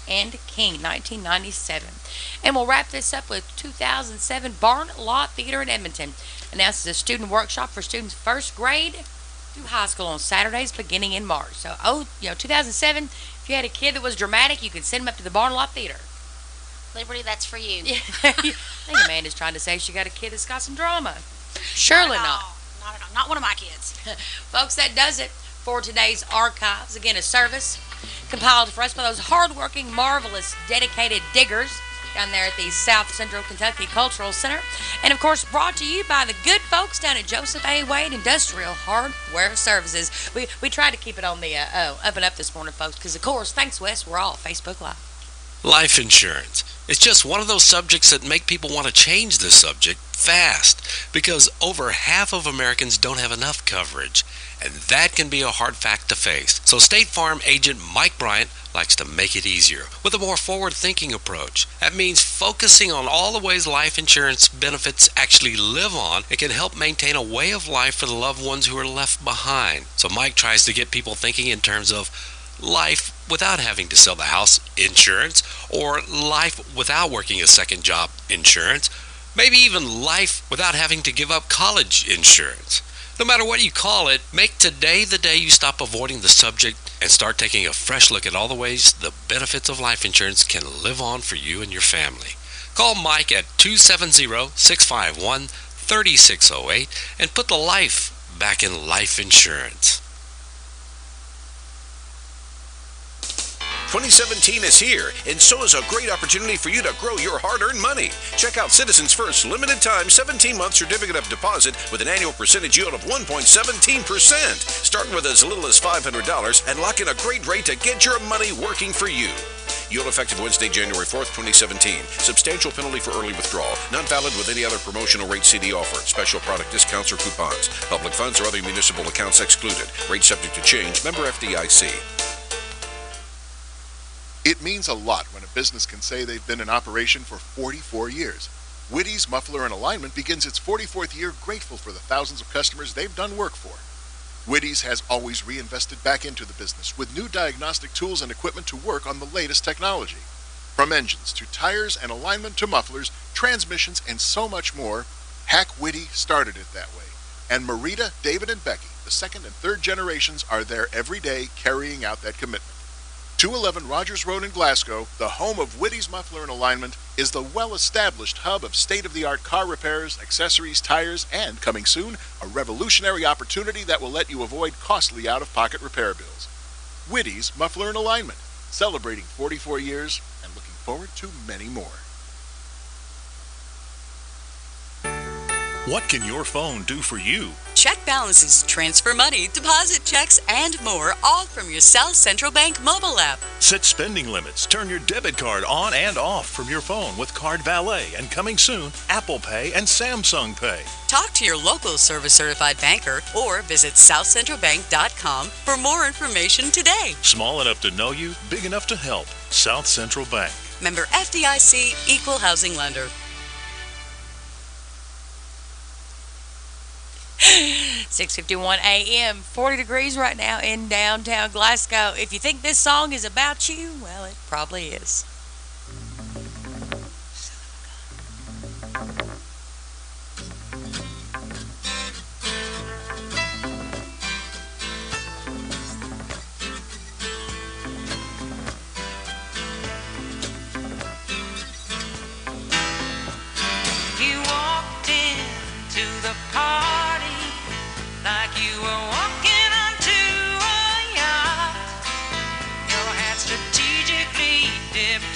and king, 1997. And we'll wrap this up with 2007 Barn Lot Theater in Edmonton announces a student workshop for students first grade through high school on Saturdays beginning in March. So, 2007, if you had a kid that was dramatic, you could send them up to the Barn Lot Theater. Liberty, that's for you. I think Amanda's trying to say she got a kid that's got some drama. Surely not. Not at all. Not one of my kids. Folks, that does it for today's archives. Again, a service compiled for us by those hardworking, marvelous, dedicated diggers down there at the South Central Kentucky Cultural Center. And, of course, brought to you by the good folks down at Joseph A. Wade Industrial Hardware Services. We tried to keep it on the up and up this morning, folks, because, of course, thanks, Wes, we're all Facebook Live. Life insurance. It's just one of those subjects that make people want to change the subject fast because over half of Americans don't have enough coverage, and that can be a hard fact to face. So State Farm agent Mike Bryant likes to make it easier with a more forward-thinking approach. That means focusing on all the ways life insurance benefits actually live on. It can help maintain a way of life for the loved ones who are left behind. So Mike tries to get people thinking in terms of life without having to sell the house insurance, or life without working a second job insurance, Maybe even life without having to give up college insurance. No matter what you call it, make today the day you stop avoiding the subject and start taking a fresh look at all the ways the benefits of life insurance can live on for you and your family. Call Mike at 270-651-3608 and put the life back in life insurance. 2017 is here, and so is a great opportunity for you to grow your hard-earned money. Check out Citizens First limited time 17-month certificate of deposit with an annual percentage yield of 1.17%. Start with as little as $500 and lock in a great rate to get your money working for you. Yield effective Wednesday, January 4th, 2017. Substantial penalty for early withdrawal. Not valid with any other promotional rate CD offer. Special product discounts or coupons. Public funds or other municipal accounts excluded. Rate subject to change. Member FDIC. It means a lot when a business can say they've been in operation for 44 years. Whitty's Muffler and Alignment begins its 44th year grateful for the thousands of customers they've done work for. Whitty's has always reinvested back into the business with new diagnostic tools and equipment to work on the latest technology. From engines to tires and alignment to mufflers, transmissions, and so much more, Hack Whitty started it that way. And Marita, David, and Becky, the second and third generations, are there every day carrying out that commitment. 211 Rogers Road in Glasgow, the home of Whitty's Muffler and Alignment, is the well-established hub of state-of-the-art car repairs, accessories, tires, and, coming soon, a revolutionary opportunity that will let you avoid costly out-of-pocket repair bills. Whitty's Muffler and Alignment, celebrating 44 years and looking forward to many more. What can your phone do for you? Check balances, transfer money, deposit checks, and more, all from your South Central Bank mobile app. Set spending limits. Turn your debit card on and off from your phone with Card Valet, and coming soon, Apple Pay and Samsung Pay. Talk to your local service-certified banker or visit southcentralbank.com for more information today. Small enough to know you, big enough to help. South Central Bank. Member FDIC, Equal Housing Lender. 6:51 a.m., 40 degrees right now in downtown Glasgow. If you think this song is about you, well, it probably is. You walked into the party like you were walking onto a yacht. Your hat strategically dipped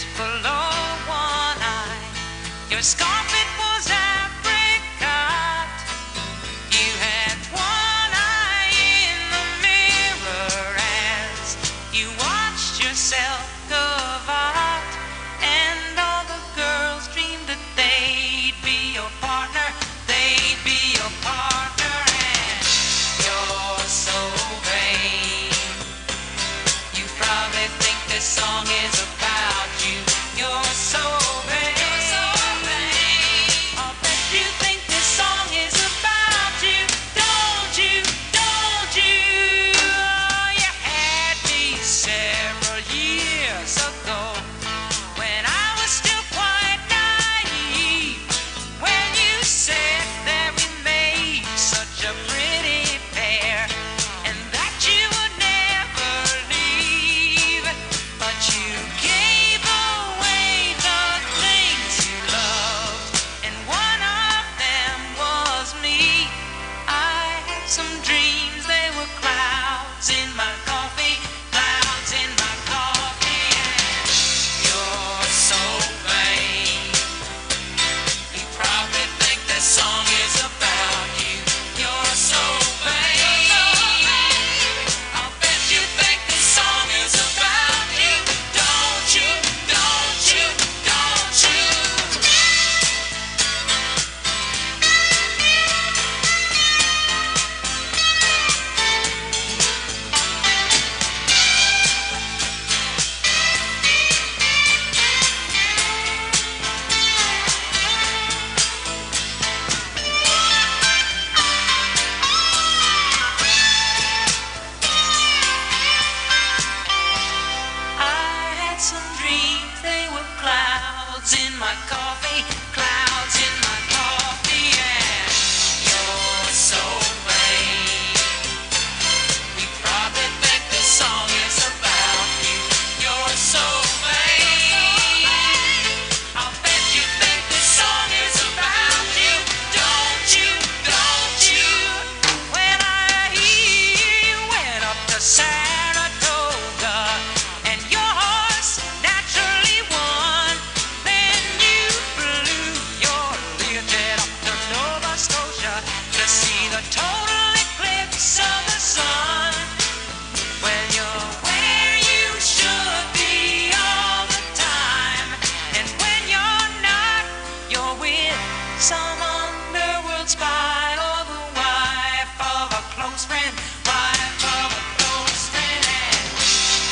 own spy or the wife of a close friend, wife of a close friend, and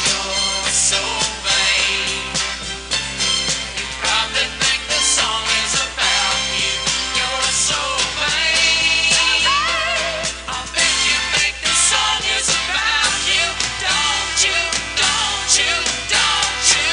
you're so vain. You probably think the song is about you. You're so vain. I bet you think the song is about you. Don't you? Don't you? Don't you?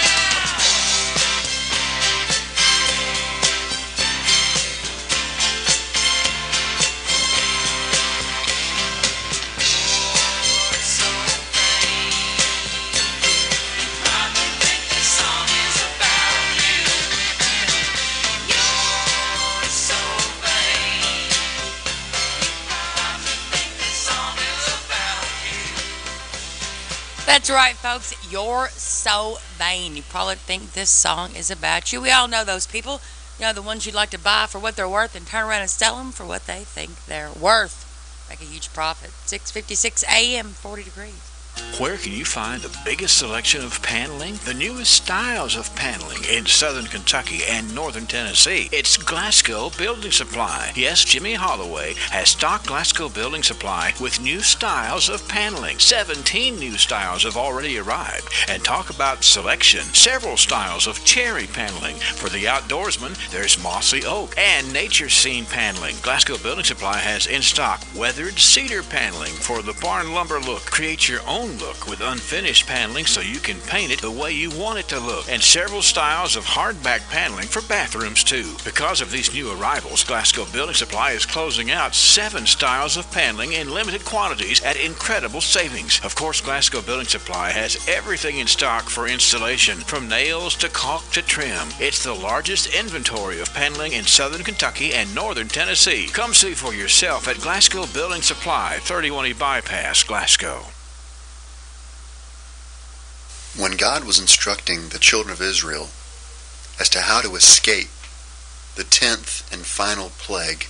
That's right, folks. You're so vain. You probably think this song is about you. We all know those people. You know, the ones you'd like to buy for what they're worth and turn around and sell them for what they think they're worth. Make a huge profit. 6:56 a.m., 40 degrees. Where can you find the biggest selection of paneling? The newest styles of paneling in southern Kentucky and northern Tennessee. It's Glasgow Building Supply. Yes, Jimmy Holloway has stocked Glasgow Building Supply with new styles of paneling. 17 new styles have already arrived. And talk about selection. Several styles of cherry paneling. For the outdoorsman, there's mossy oak and nature scene paneling. Glasgow Building Supply has in stock weathered cedar paneling for the barn lumber look. Create your own look with unfinished paneling so you can paint it the way you want it to look. And several styles of hardback paneling for bathrooms too. Because of these new arrivals, Glasgow Building Supply is closing out 7 styles of paneling in limited quantities at incredible savings. Of course, Glasgow Building Supply has everything in stock for installation, from nails to caulk to trim. It's the largest inventory of paneling in southern Kentucky and northern Tennessee. Come see for yourself at Glasgow Building Supply, 31E Bypass, Glasgow. When God was instructing the children of Israel as to how to escape the 10th and final plague,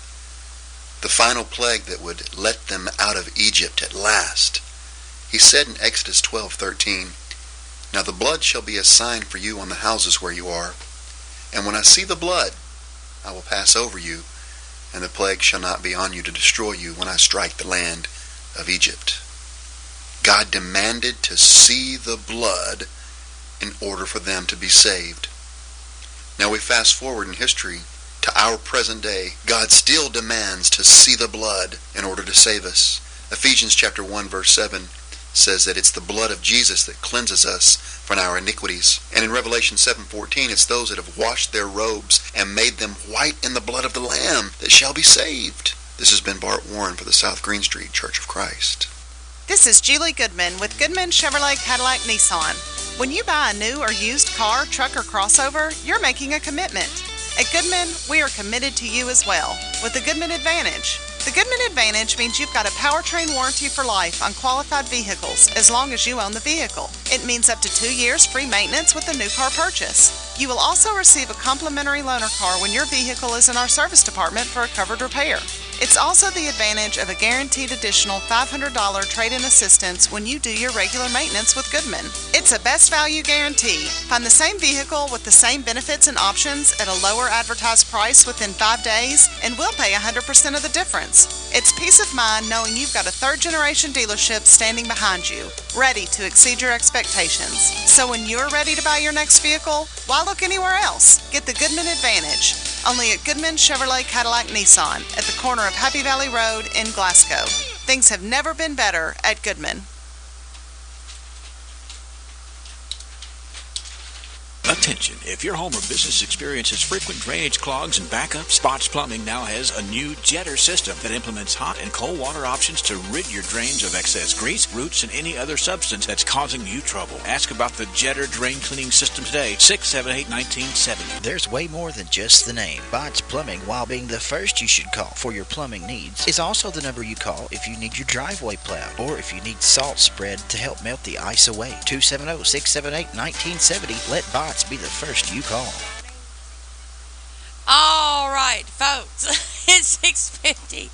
the final plague that would let them out of Egypt at last, he said in Exodus 12:13, "Now the blood shall be a sign for you on the houses where you are, and when I see the blood, I will pass over you, and the plague shall not be on you to destroy you when I strike the land of Egypt." God demanded to see the blood in order for them to be saved. Now we fast forward in history to our present day. God still demands to see the blood in order to save us. Ephesians chapter 1 verse 7 says that it's the blood of Jesus that cleanses us from our iniquities. And in Revelation 7:14, it's those that have washed their robes and made them white in the blood of the Lamb that shall be saved. This has been Bart Warren for the South Green Street Church of Christ. This is Julie Goodman with Goodman Chevrolet Cadillac Nissan. When you buy a new or used car, truck, or crossover, you're making a commitment. At Goodman, we are committed to you as well with the Goodman Advantage. The Goodman Advantage means you've got a powertrain warranty for life on qualified vehicles as long as you own the vehicle. It means up to 2 years free maintenance with a new car purchase. You will also receive a complimentary loaner car when your vehicle is in our service department for a covered repair. It's also the advantage of a guaranteed additional $500 trade-in assistance when you do your regular maintenance with Goodman. It's a best value guarantee. Find the same vehicle with the same benefits and options at a lower advertised price within 5 days, and we'll pay 100% of the difference. It's peace of mind knowing you've got a third-generation dealership standing behind you, ready to exceed your expectations. So when you're ready to buy your next vehicle, why look anywhere else? Get the Goodman Advantage. Only at Goodman Chevrolet Cadillac Nissan at the corner of Happy Valley Road in Glasgow. Things have never been better at Goodman. Attention, if your home or business experiences frequent drainage clogs and backups, Spots Plumbing now has a new jetter system that implements hot and cold water options to rid your drains of excess grease, roots, and any other substance that's causing you trouble. Ask about the jetter drain cleaning system today, 678-1970. There's way more than just the name. Spots Plumbing, while being the first you should call for your plumbing needs, is also the number you call if you need your driveway plowed or if you need salt spread to help melt the ice away. 270-678-1970. Let Bots be the first you call. All right, folks. It's 6:59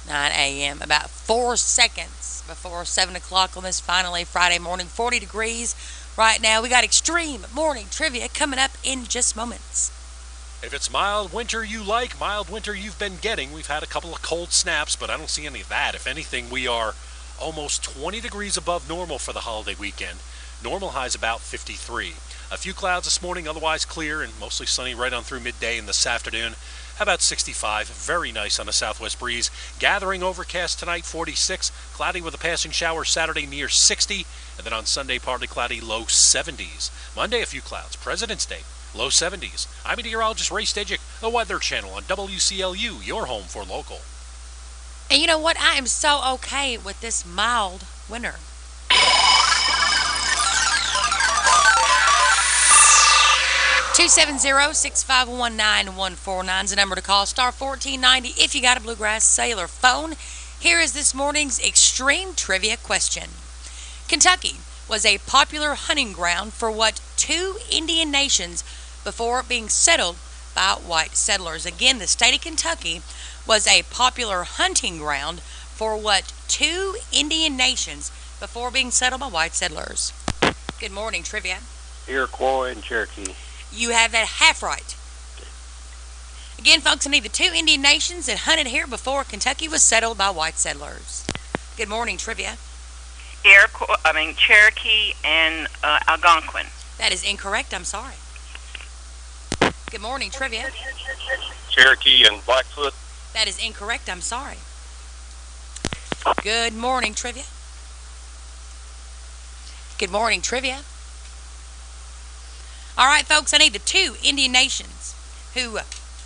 a.m. About 4 seconds before 7 o'clock on this finally Friday morning. 40 degrees right now. We got extreme morning trivia coming up in just moments. If it's mild winter you like, mild winter you've been getting. We've had a couple of cold snaps, but I don't see any of that. If anything, we are almost 20 degrees above normal for the holiday weekend. Normal high's about 53. A few clouds this morning, otherwise clear and mostly sunny right on through midday and this afternoon. How about 65? Very nice on a southwest breeze. Gathering overcast tonight, 46. Cloudy with a passing shower Saturday near 60. And then on Sunday, partly cloudy, low 70s. Monday, a few clouds. President's Day, low 70s. I'm meteorologist Ray Stajic, the Weather Channel on WCLU, your home for local. And you know what? I am so okay with this mild winter. 270-651-9149 is the number to call. Star 1490 if you got a Bluegrass Sailor phone. Here is this morning's extreme trivia question. Kentucky was a popular hunting ground for what two Indian nations before being settled by white settlers? Again, the state of Kentucky was a popular hunting ground for what two Indian nations before being settled by white settlers? Good morning, trivia. Iroquois and Cherokee. You have that half right. Again, folks, I need the two Indian nations that hunted here before Kentucky was settled by white settlers. Good morning, trivia. Cherokee and Algonquin. That is incorrect. I'm sorry. Good morning, trivia. Cherokee and Blackfoot. That is incorrect. I'm sorry. Good morning, trivia. Good morning, trivia. All right, folks, I need the two Indian nations who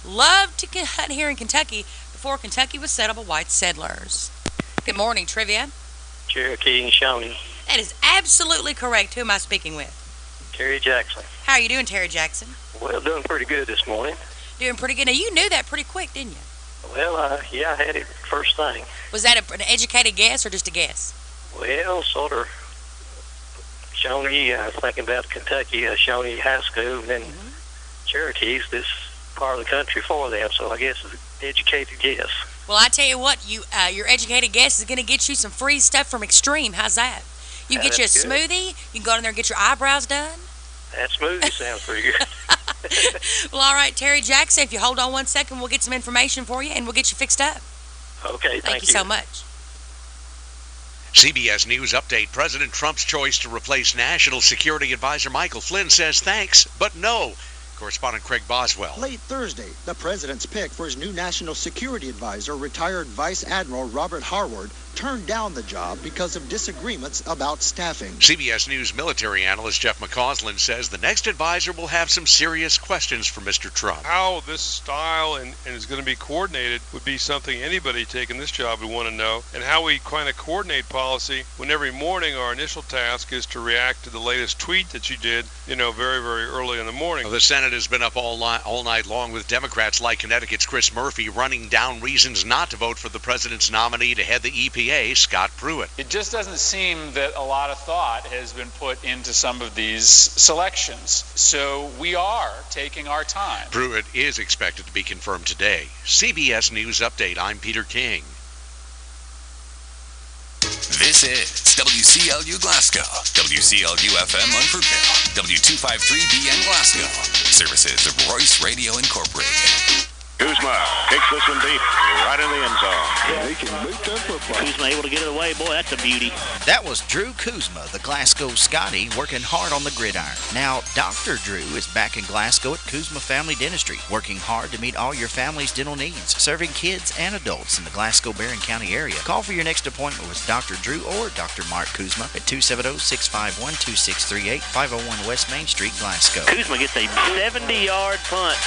loved to hunt here in Kentucky before Kentucky was settled by white settlers. Good morning, trivia. Cherokee and Shawnee. That is absolutely correct. Who am I speaking with? Terry Jackson. How are you doing, Terry Jackson? Well, doing pretty good this morning. Doing pretty good. Now, you knew that pretty quick, didn't you? Well, yeah, I had it first thing. Was that an educated guess or just a guess? Well, sort of. Shawnee, I was thinking about Kentucky, Shawnee High School, and then Cherokee's this part of the country for them, so I guess it's an educated guess. Well, I tell you what, your educated guess is going to get you some free stuff from Extreme. How's that? You can get you a smoothie. You can go in there and get your eyebrows done. That smoothie sounds pretty good. Well, all right, Terry Jackson, if you hold on 1 second, we'll get some information for you, and we'll get you fixed up. Okay, thank you so much. CBS News Update. President Trump's choice to replace National Security Advisor Michael Flynn says thanks, but no. Correspondent Craig Boswell. Late Thursday, the president's pick for his new National Security Advisor, retired Vice Admiral Robert Harward, turned down the job because of disagreements about staffing. CBS News military analyst Jeff McCausland says the next advisor will have some serious questions for Mr. Trump. How this style and is going to be coordinated would be something anybody taking this job would want to know, and how we kind of coordinate policy when every morning our initial task is to react to the latest tweet that you did, very, very early in the morning. Well, the Senate has been up all night long with Democrats like Connecticut's Chris Murphy running down reasons not to vote for the president's nominee to head the EPA, Scott Pruitt. It just doesn't seem that a lot of thought has been put into some of these selections. So we are taking our time. Pruitt is expected to be confirmed today. CBS News Update. I'm Peter King. This is WCLU Glasgow, WCLU FM Unfruitville, W253BN Glasgow. Services of Royce Radio Incorporated. Kuzma kicks this one deep, right in the end zone. Yeah, they can boot that football. Kuzma able to get it away. Boy, that's a beauty. That was Drew Kuzma, the Glasgow Scotty, working hard on the gridiron. Now, Dr. Drew is back in Glasgow at Kuzma Family Dentistry, working hard to meet all your family's dental needs, serving kids and adults in the Glasgow-Barron County area. Call for your next appointment with Dr. Drew or Dr. Mark Kuzma at 270-651-2638, 501 West Main Street, Glasgow. Kuzma gets a 70-yard punt.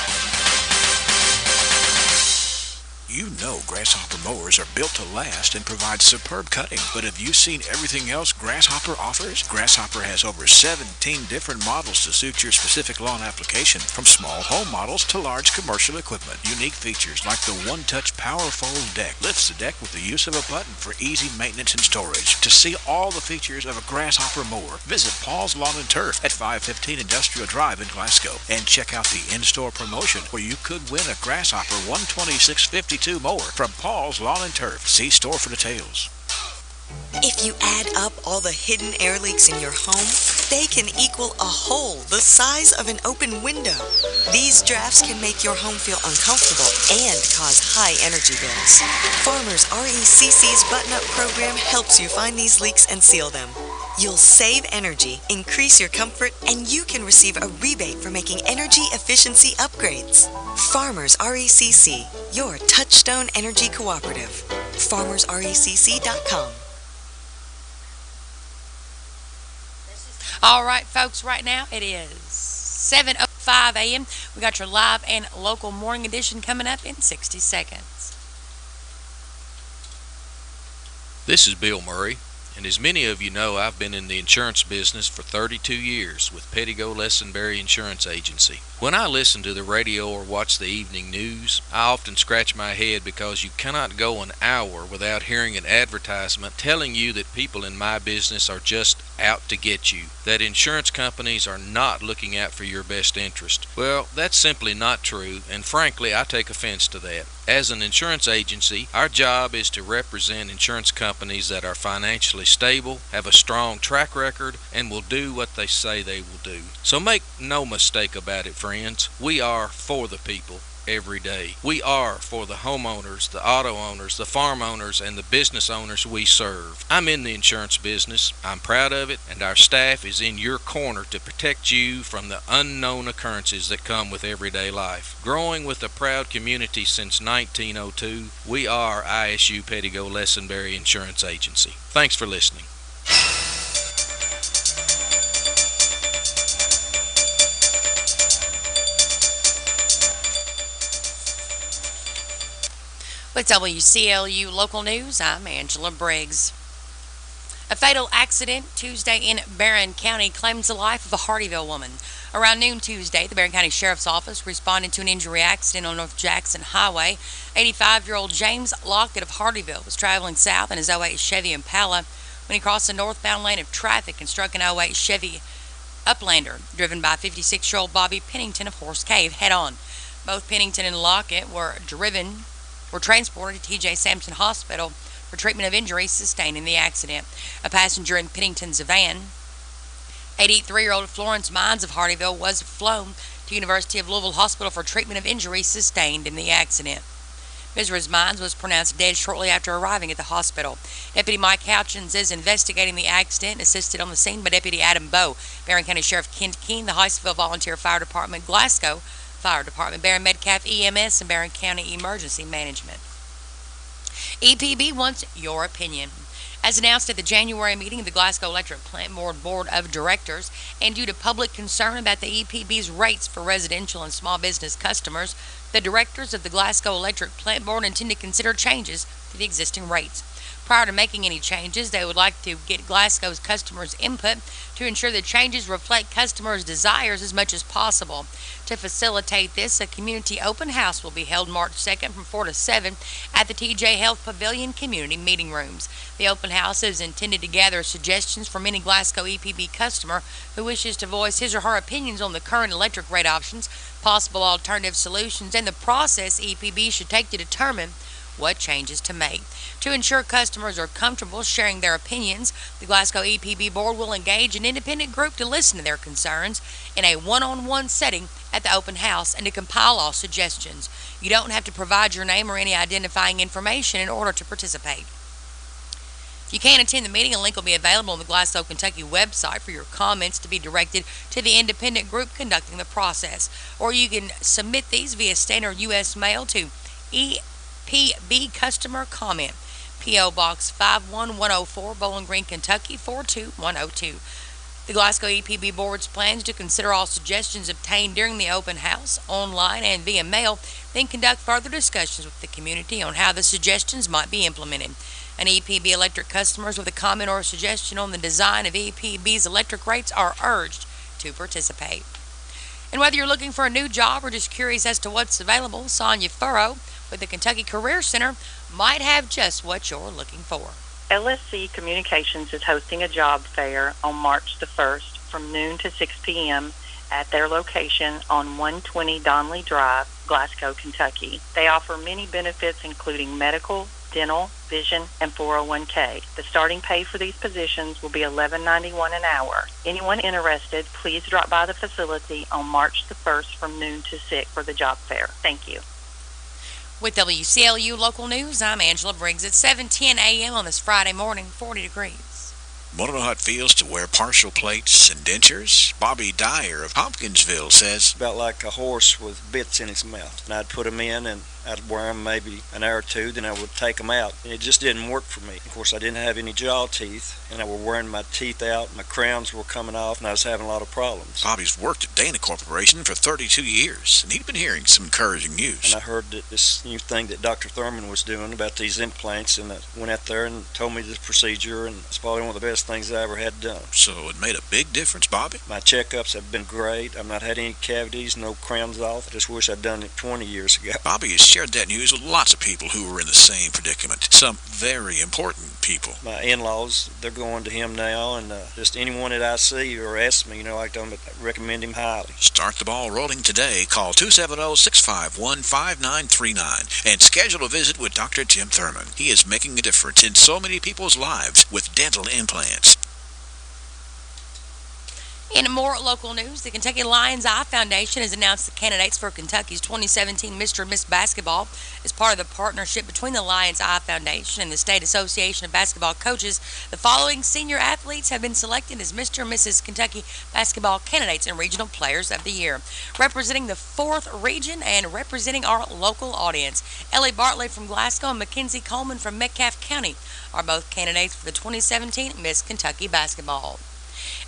You know Grasshopper mowers are built to last and provide superb cutting. But have you seen everything else Grasshopper offers? Grasshopper has over 17 different models to suit your specific lawn application, from small home models to large commercial equipment. Unique features like the one-touch power fold deck lifts the deck with the use of a button for easy maintenance and storage. To see all the features of a Grasshopper mower, visit Paul's Lawn and Turf at 515 Industrial Drive in Glasgow and check out the in-store promotion where you could win a Grasshopper 12652 mower from Paul's Lawn and Turf. See store for details. If you add up all the hidden air leaks in your home, they can equal a hole the size of an open window. These drafts can make your home feel uncomfortable and cause high energy bills. Farmers RECC's button-up program helps you find these leaks and seal them. You'll save energy, increase your comfort, and you can receive a rebate for making energy efficiency upgrades. Farmers RECC, your Touchstone Energy Cooperative. FarmersRECC.com. All right, folks, right now it is 7:05 a.m. We got your live and local morning edition coming up in 60 seconds. This is Bill Murray, and as many of you know, I've been in the insurance business for 32 years with Pettigo Lessenberry Insurance Agency. When I listen to the radio or watch the evening news, I often scratch my head because you cannot go an hour without hearing an advertisement telling you that people in my business are just out to get you, that insurance companies are not looking out for your best interest. Well, that's simply not true, and frankly, I take offense to that. As an insurance agency, our job is to represent insurance companies that are financially stable, have a strong track record, and will do what they say they will do. So make no mistake about it, friends. We are for the people every day. We are for the homeowners, the auto owners, the farm owners, and the business owners we serve. I'm in the insurance business. I'm proud of it, and our staff is in your corner to protect you from the unknown occurrences that come with everyday life. Growing with a proud community since 1902, we are ISU Pettigo Lessenberry Insurance Agency. Thanks for listening. With WCLU Local News, I'm Angela Briggs. A fatal accident Tuesday in Barron County claims the life of a Hardeeville woman. Around noon Tuesday, the Barron County Sheriff's Office responded to an injury accident on North Jackson Highway. 85-year-old James Lockett of Hardeeville was traveling south in his 08 Chevy Impala when he crossed the northbound lane of traffic and struck an 08 Chevy Uplander, driven by 56-year-old Bobby Pennington of Horse Cave, head-on. Both Pennington and Lockett were transported to TJ Sampson Hospital for treatment of injuries sustained in the accident. A passenger in Pennington's van, 83-year-old Florence Mines of Hardeeville, was flown to University of Louisville Hospital for treatment of injuries sustained in the accident. Mrs. Mines was pronounced dead shortly after arriving at the hospital. Deputy Mike Houchins is investigating the accident, assisted on the scene by Deputy Adam Bowe, Barron County Sheriff Kent Keene, the Hyattsville Volunteer Fire Department, Glasgow Fire Department, Barron Metcalf EMS, and Barron County Emergency Management. EPB wants your opinion. As announced at the January meeting of the Glasgow Electric Plant Board of Directors, and due to public concern about the EPB's rates for residential and small business customers, the directors of the Glasgow Electric Plant Board intend to consider changes to the existing rates. Prior to making any changes, they would like to get Glasgow's customers' input to ensure the changes reflect customers' desires as much as possible. To facilitate this, a community open house will be held March 2nd from 4 to 7 at the TJ Health Pavilion Community Meeting Rooms. The open house is intended to gather suggestions from any Glasgow EPB customer who wishes to voice his or her opinions on the current electric rate options, possible alternative solutions, and the process EPB should take to determine what changes to make. To ensure customers are comfortable sharing their opinions, the Glasgow EPB Board will engage an independent group to listen to their concerns in a one-on-one setting at the open house and to compile all suggestions. You don't have to provide your name or any identifying information in order to participate. If you can't attend the meeting, a link will be available on the Glasgow, Kentucky website for your comments to be directed to the independent group conducting the process. Or you can submit these via standard U.S. mail to EPB Customer Comment, P.O. Box 51104, Bowling Green, Kentucky 42102. The Glasgow EPB Board's plans to consider all suggestions obtained during the open house, online and via mail, then conduct further discussions with the community on how the suggestions might be implemented. And EPB electric customers with a comment or a suggestion on the design of EPB's electric rates are urged to participate. And whether you're looking for a new job or just curious as to what's available, Sonia Furrow with the Kentucky Career Center might have just what you're looking for. LSC Communications is hosting a job fair on March the 1st from noon to 6 p.m. at their location on 120 Donley Drive, Glasgow, Kentucky. They offer many benefits including medical, dental, vision, and 401k. The starting pay for these positions will be $11.91 an hour. Anyone interested, please drop by the facility on March the 1st from noon to 6 for the job fair. Thank you. With WCLU Local News, I'm Angela Briggs at 7:10 a.m. on this Friday morning, 40 degrees. Want to know how it feels to wear partial plates and dentures? Bobby Dyer of Hopkinsville says, about like a horse with bits in his mouth. And I'd put them in and I'd wear them maybe an hour or two, then I would take them out. And it just didn't work for me. Of course, I didn't have any jaw teeth, and I was wearing my teeth out, my crowns were coming off, and I was having a lot of problems. Bobby's worked at Dana Corporation for 32 years, and he'd been hearing some encouraging news. And I heard that this new thing that Dr. Thurman was doing about these implants, and I went out there and told me the procedure, and it's probably one of the best things I ever had done. So it made a big difference, Bobby? My checkups have been great. I've not had any cavities, no crowns off. I just wish I'd done it 20 years ago. Bobby has shared that news with lots of people who were in the same predicament. Some very important people. My in-laws, they're going to him now, and just anyone that I see or ask me, I recommend him highly. Start the ball rolling today. Call 270-651-5939 and schedule a visit with Dr. Tim Thurman. He is making a difference in so many people's lives with dental implants. In more local news, the Kentucky Lions Eye Foundation has announced the candidates for Kentucky's 2017 Mr. and Miss Basketball. As part of the partnership between the Lions Eye Foundation and the State Association of Basketball Coaches, the following senior athletes have been selected as Mr. and Mrs. Kentucky basketball candidates and regional players of the year. Representing the 4th region and representing our local audience, Ellie Bartlett from Glasgow and Mackenzie Coleman from Metcalfe County are both candidates for the 2017 Miss Kentucky Basketball.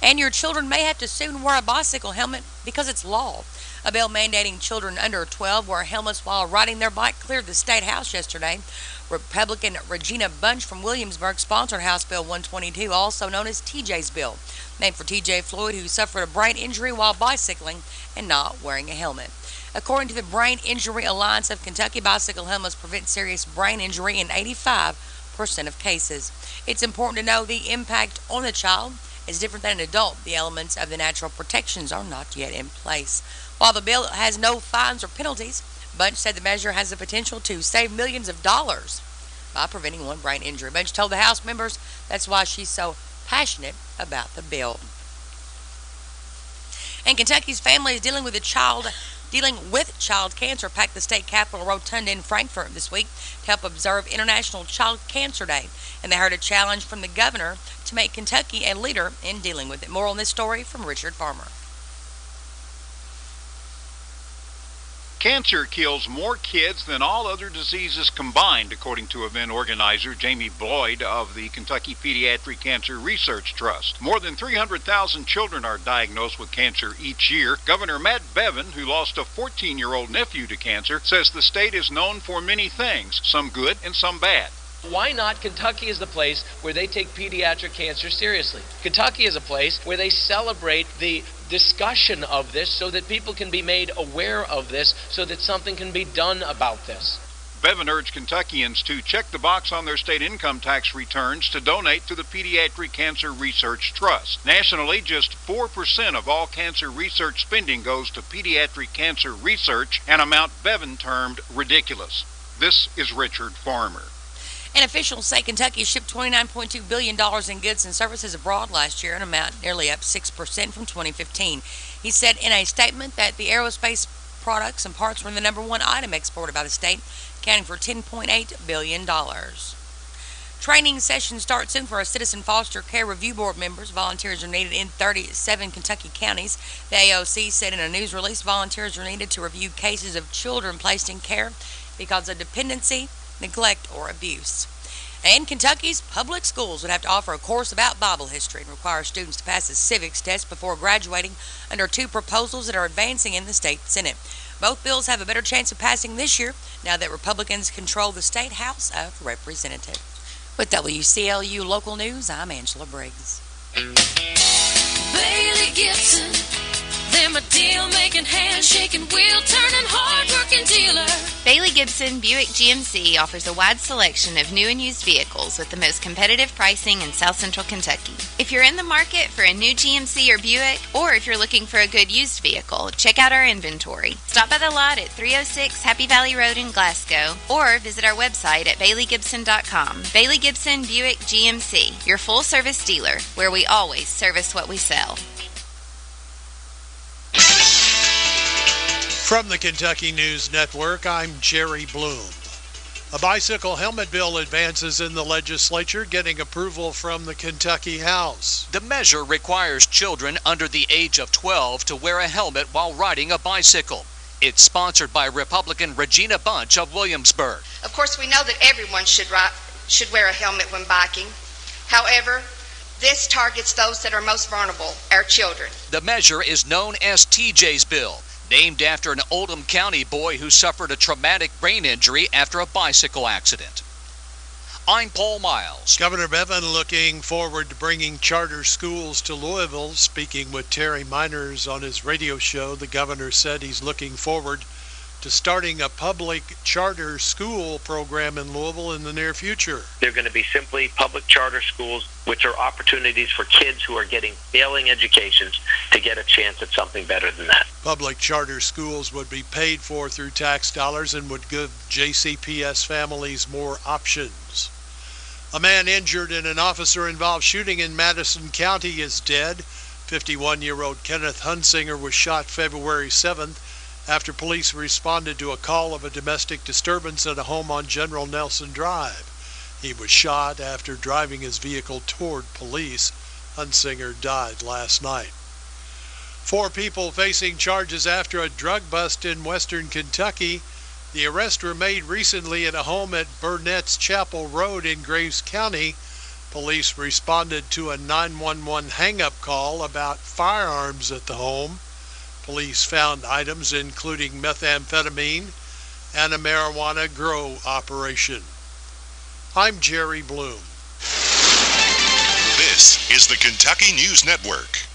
And your children may have to soon wear a bicycle helmet because it's law. A bill mandating children under 12 wear helmets while riding their bike cleared the State House yesterday. Republican Regina Bunch from Williamsburg sponsored House Bill 122, also known as TJ's Bill, named for TJ Floyd, who suffered a brain injury while bicycling and not wearing a helmet. According to the Brain Injury Alliance of Kentucky, bicycle helmets prevent serious brain injury in 85% of cases. It's important to know the impact on the child is different than an adult. The elements of the natural protections are not yet in place. While the bill has no fines or penalties, Bunch said the measure has the potential to save millions of dollars by preventing one brain injury. Bunch told the House members that's why she's so passionate about the bill. And Kentucky's family is dealing with child cancer packed the state capitol rotunda in Frankfort this week to help observe International Child Cancer Day. And they heard a challenge from the governor to make Kentucky a leader in dealing with it. More on this story from Richard Farmer. Cancer kills more kids than all other diseases combined, according to event organizer Jamie Boyd of the Kentucky Pediatric Cancer Research Trust. More than 300,000 children are diagnosed with cancer each year. Governor Matt Bevin, who lost a 14-year-old nephew to cancer, says the state is known for many things, some good and some bad. Why not? Kentucky is the place where they take pediatric cancer seriously. Kentucky is a place where they celebrate the discussion of this so that people can be made aware of this, so that something can be done about this. Bevin urged Kentuckians to check the box on their state income tax returns to donate to the Pediatric Cancer Research Trust. Nationally, just 4% of all cancer research spending goes to pediatric cancer research, an amount Bevin termed ridiculous. This is Richard Farmer. And officials say Kentucky shipped $29.2 billion in goods and services abroad last year, an amount nearly up 6% from 2015. He said in a statement that the aerospace products and parts were the #1 item exported by the state, accounting for $10.8 billion. Training sessions start soon for our Citizen Foster Care Review Board members. Volunteers are needed in 37 Kentucky counties. The AOC said in a news release volunteers are needed to review cases of children placed in care because of dependency, neglect, or abuse. And Kentucky's public schools would have to offer a course about Bible history and require students to pass a civics test before graduating under 2 proposals that are advancing in the state Senate. Both bills have a better chance of passing this year now that Republicans control the State House of Representatives. With WCLU Local News, I'm Angela Briggs. Bailey Gibson, am a deal-making, hand-shaking, wheel-turning, hard-working dealer. Bailey Gibson Buick GMC offers a wide selection of new and used vehicles with the most competitive pricing in South Central Kentucky. If you're in the market for a new GMC or Buick, or if you're looking for a good used vehicle, check out our inventory. Stop by the lot at 306 Happy Valley Road in Glasgow, or visit our website at baileygibson.com. Bailey Gibson Buick GMC, your full-service dealer, where we always service what we sell. From the Kentucky News Network, I'm Jerry Bloom. A bicycle helmet bill advances in the legislature, getting approval from the Kentucky House. The measure requires children under the age of 12 to wear a helmet while riding a bicycle. It's sponsored by Republican Regina Bunch of Williamsburg. Of course, we know that everyone should wear a helmet when biking. However, this targets those that are most vulnerable, our children. The measure is known as TJ's Bill, named after an Oldham County boy who suffered a traumatic brain injury after a bicycle accident. I'm Paul Miles. Governor Bevin looking forward to bringing charter schools to Louisville. Speaking with Terry Miners on his radio show, the governor said he's looking forward to starting a public charter school program in Louisville in the near future. They're going to be simply public charter schools, which are opportunities for kids who are getting failing educations to get a chance at something better than that. Public charter schools would be paid for through tax dollars and would give JCPS families more options. A man injured in an officer-involved shooting in Madison County is dead. 51-year-old Kenneth Hunsinger was shot February 7th after police responded to a call of a domestic disturbance at a home on General Nelson Drive. He was shot after driving his vehicle toward police. Hunsinger died last night. 4 people facing charges after a drug bust in western Kentucky. The arrests were made recently at a home at Burnett's Chapel Road in Graves County. Police responded to a 911 hang-up call about firearms at the home. Police found items including methamphetamine and a marijuana grow operation. I'm Jerry Bloom. This is the Kentucky News Network.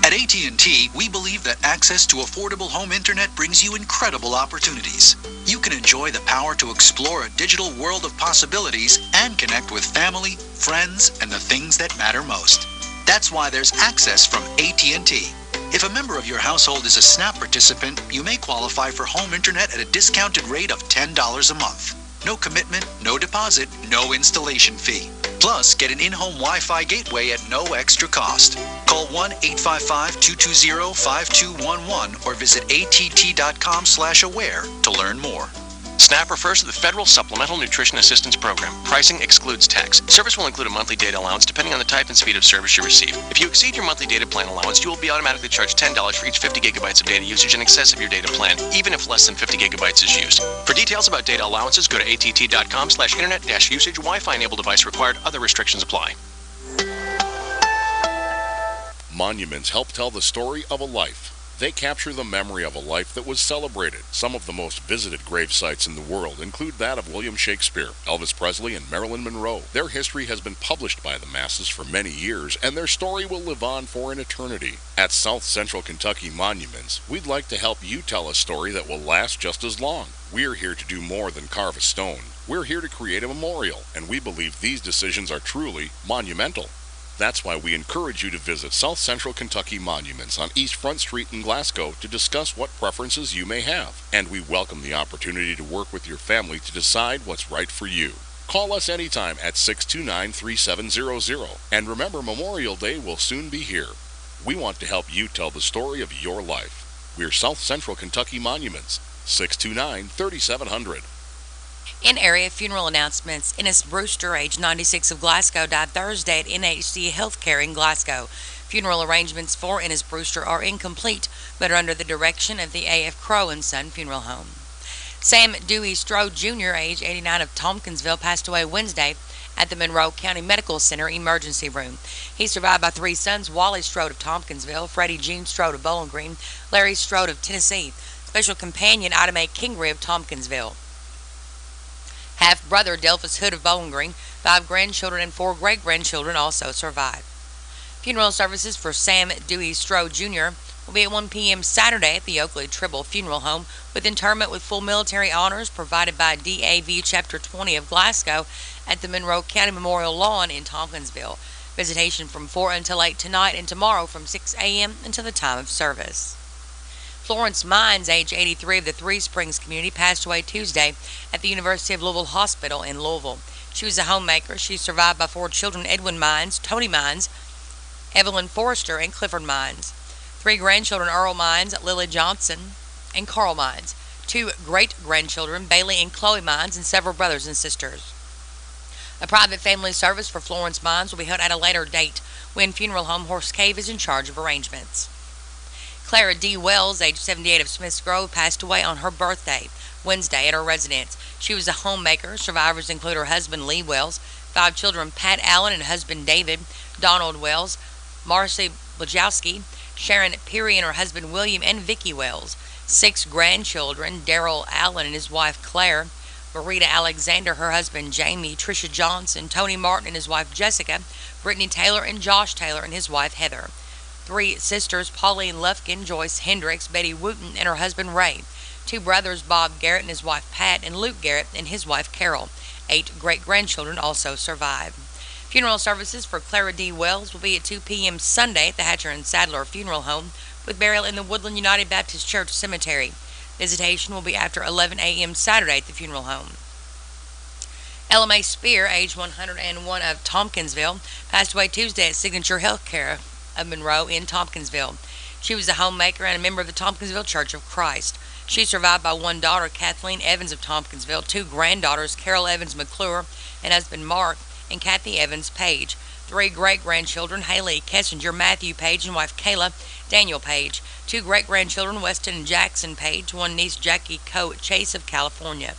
At AT&T, we believe that access to affordable home internet brings you incredible opportunities. You can enjoy the power to explore a digital world of possibilities and connect with family, friends, and the things that matter most. That's why there's access from AT&T. If a member of your household is a SNAP participant, you may qualify for home internet at a discounted rate of $10 a month. No commitment, no deposit, no installation fee. Plus, get an in-home Wi-Fi gateway at no extra cost. Call 1-855-220-5211 or visit att.com/aware to learn more. SNAP refers to the Federal Supplemental Nutrition Assistance Program. Pricing excludes tax. Service will include a monthly data allowance depending on the type and speed of service you receive. If you exceed your monthly data plan allowance, you will be automatically charged $10 for each 50 gigabytes of data usage in excess of your data plan, even if less than 50 gigabytes is used. For details about data allowances, go to att.com/internet-usage. Wi-Fi enabled device required. Other restrictions apply. Monuments help tell the story of a life. They capture the memory of a life that was celebrated. Some of the most visited grave sites in the world include that of William Shakespeare, Elvis Presley, and Marilyn Monroe. Their history has been published by the masses for many years, and their story will live on for an eternity. At South Central Kentucky Monuments, we'd like to help you tell a story that will last just as long. We're here to do more than carve a stone. We're here to create a memorial, and we believe these decisions are truly monumental. That's why we encourage you to visit South Central Kentucky Monuments on East Front Street in Glasgow to discuss what preferences you may have. And we welcome the opportunity to work with your family to decide what's right for you. Call us anytime at 629-3700. And remember, Memorial Day will soon be here. We want to help you tell the story of your life. We're South Central Kentucky Monuments, 629-3700. In area funeral announcements, Ennis Brewster, age 96 of Glasgow, died Thursday at NHC Healthcare in Glasgow. Funeral arrangements for Ennis Brewster are incomplete, but are under the direction of the A.F. Crow & Son Funeral Home. Sam Dewey Strode Jr., age 89 of Tompkinsville, passed away Wednesday at the Monroe County Medical Center emergency room. He's survived by 3 sons: Wally Strode of Tompkinsville, Freddie Jean Strode of Bowling Green, Larry Strode of Tennessee, special companion Ida Mae Kingery of Tompkinsville, half-brother Delphus Hood of Bowling Green. 5 grandchildren and 4 great-grandchildren also survived. Funeral services for Sam Dewey Strode Jr. will be at 1 p.m. Saturday at the Oakley Tribble Funeral Home, with interment with full military honors provided by DAV Chapter 20 of Glasgow at the Monroe County Memorial Lawn in Tompkinsville. Visitation from 4 until 8 tonight and tomorrow from 6 a.m. until the time of service. Florence Mines, age 83, of the Three Springs community, passed away Tuesday at the University of Louisville Hospital in Louisville. She was a homemaker. She survived by 4 children: Edwin Mines, Tony Mines, Evelyn Forrester, and Clifford Mines. 3 grandchildren: Earl Mines, Lily Johnson, and Carl Mines. 2 great-grandchildren: Bailey and Chloe Mines, and several brothers and sisters. A private family service for Florence Mines will be held at a later date when Funeral Home Horse Cave is in charge of arrangements. Clara D. Wells, age 78, of Smiths Grove, passed away on her birthday, Wednesday, at her residence. She was a homemaker. Survivors include her husband, Lee Wells, 5 children: Pat Allen and husband, David, Donald Wells, Marcy Blajowski, Sharon Peary and her husband, William, and Vicki Wells. 6 grandchildren: Daryl Allen and his wife, Claire, Marita Alexander, her husband, Jamie, Tricia Johnson, Tony Martin and his wife, Jessica, Brittany Taylor and Josh Taylor and his wife, Heather. 3 sisters: Pauline Lufkin, Joyce Hendricks, Betty Wooten, and her husband, Ray. 2 brothers: Bob Garrett and his wife, Pat, and Luke Garrett and his wife, Carol. 8 great-grandchildren also survive. Funeral services for Clara D. Wells will be at 2 p.m. Sunday at the Hatcher and Sadler Funeral Home, with burial in the Woodland United Baptist Church Cemetery. Visitation will be after 11 a.m. Saturday at the funeral home. LMA Spear, age 101, of Tompkinsville, passed away Tuesday at Signature Healthcare of Monroe in Tompkinsville. She was a homemaker and a member of the Tompkinsville Church of Christ. She survived by 1 daughter, Kathleen Evans of Tompkinsville, 2 granddaughters, Carol Evans McClure and husband Mark, and Kathy Evans Page. 3 great-grandchildren: Haley Kessinger, Matthew Page, and wife Kayla, Daniel Page. 2 great-grandchildren: Weston and Jackson Page. 1 niece, Jackie Coe Chase of California.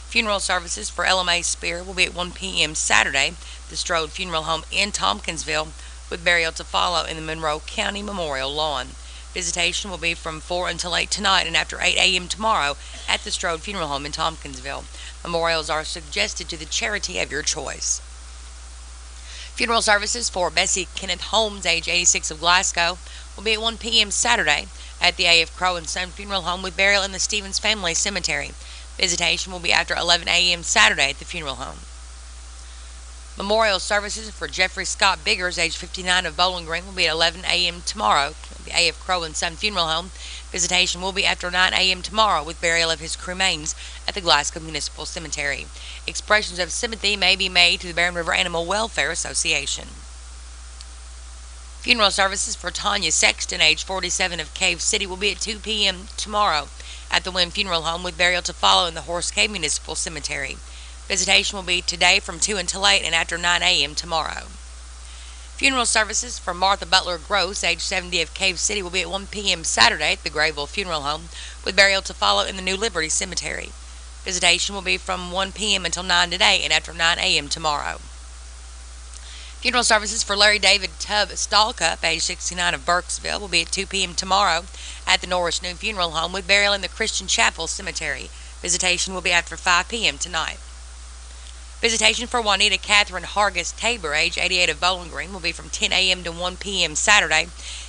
Funeral services for LMA Spear will be at 1 p.m. Saturday at the Strode Funeral Home in Tompkinsville, with burial to follow in the Monroe County Memorial Lawn. Visitation will be from 4 until 8 tonight and after 8 a.m. tomorrow at the Strode Funeral Home in Tompkinsville. Memorials are suggested to the charity of your choice. Funeral services for Bessie Kenneth Holmes, age 86, of Glasgow, will be at 1 p.m. Saturday at the A.F. Crow and Son Funeral Home, with burial in the Stevens Family Cemetery. Visitation will be after 11 a.m. Saturday at the funeral home. Memorial services for Jeffrey Scott Biggers, age 59, of Bowling Green, will be at 11 a.m. tomorrow at the A.F. Crow and Son Funeral Home. Visitation will be after 9 a.m. tomorrow, with burial of his cremains at the Glasgow Municipal Cemetery. Expressions of sympathy may be made to the Barren River Animal Welfare Association. Funeral services for Tanya Sexton, age 47, of Cave City, will be at 2 p.m. tomorrow at the Wynn Funeral Home, with burial to follow in the Horse Cave Municipal Cemetery. Visitation will be today from 2 until 8 and after 9 a.m. tomorrow. Funeral services for Martha Butler Gross, age 70, of Cave City, will be at 1 p.m. Saturday at the Grayville Funeral Home, with burial to follow in the New Liberty Cemetery. Visitation will be from 1 p.m. until 9 today and after 9 a.m. tomorrow. Funeral services for Larry David Tubb Stallcup, age 69, of Burkesville, will be at 2 p.m. tomorrow at the Norris New Funeral Home, with burial in the Christian Chapel Cemetery. Visitation will be after 5 p.m. tonight. Visitation for Juanita Catherine Hargis Tabor, age 88, of Bowling Green, will be from 10 a.m. to 1 p.m. Saturday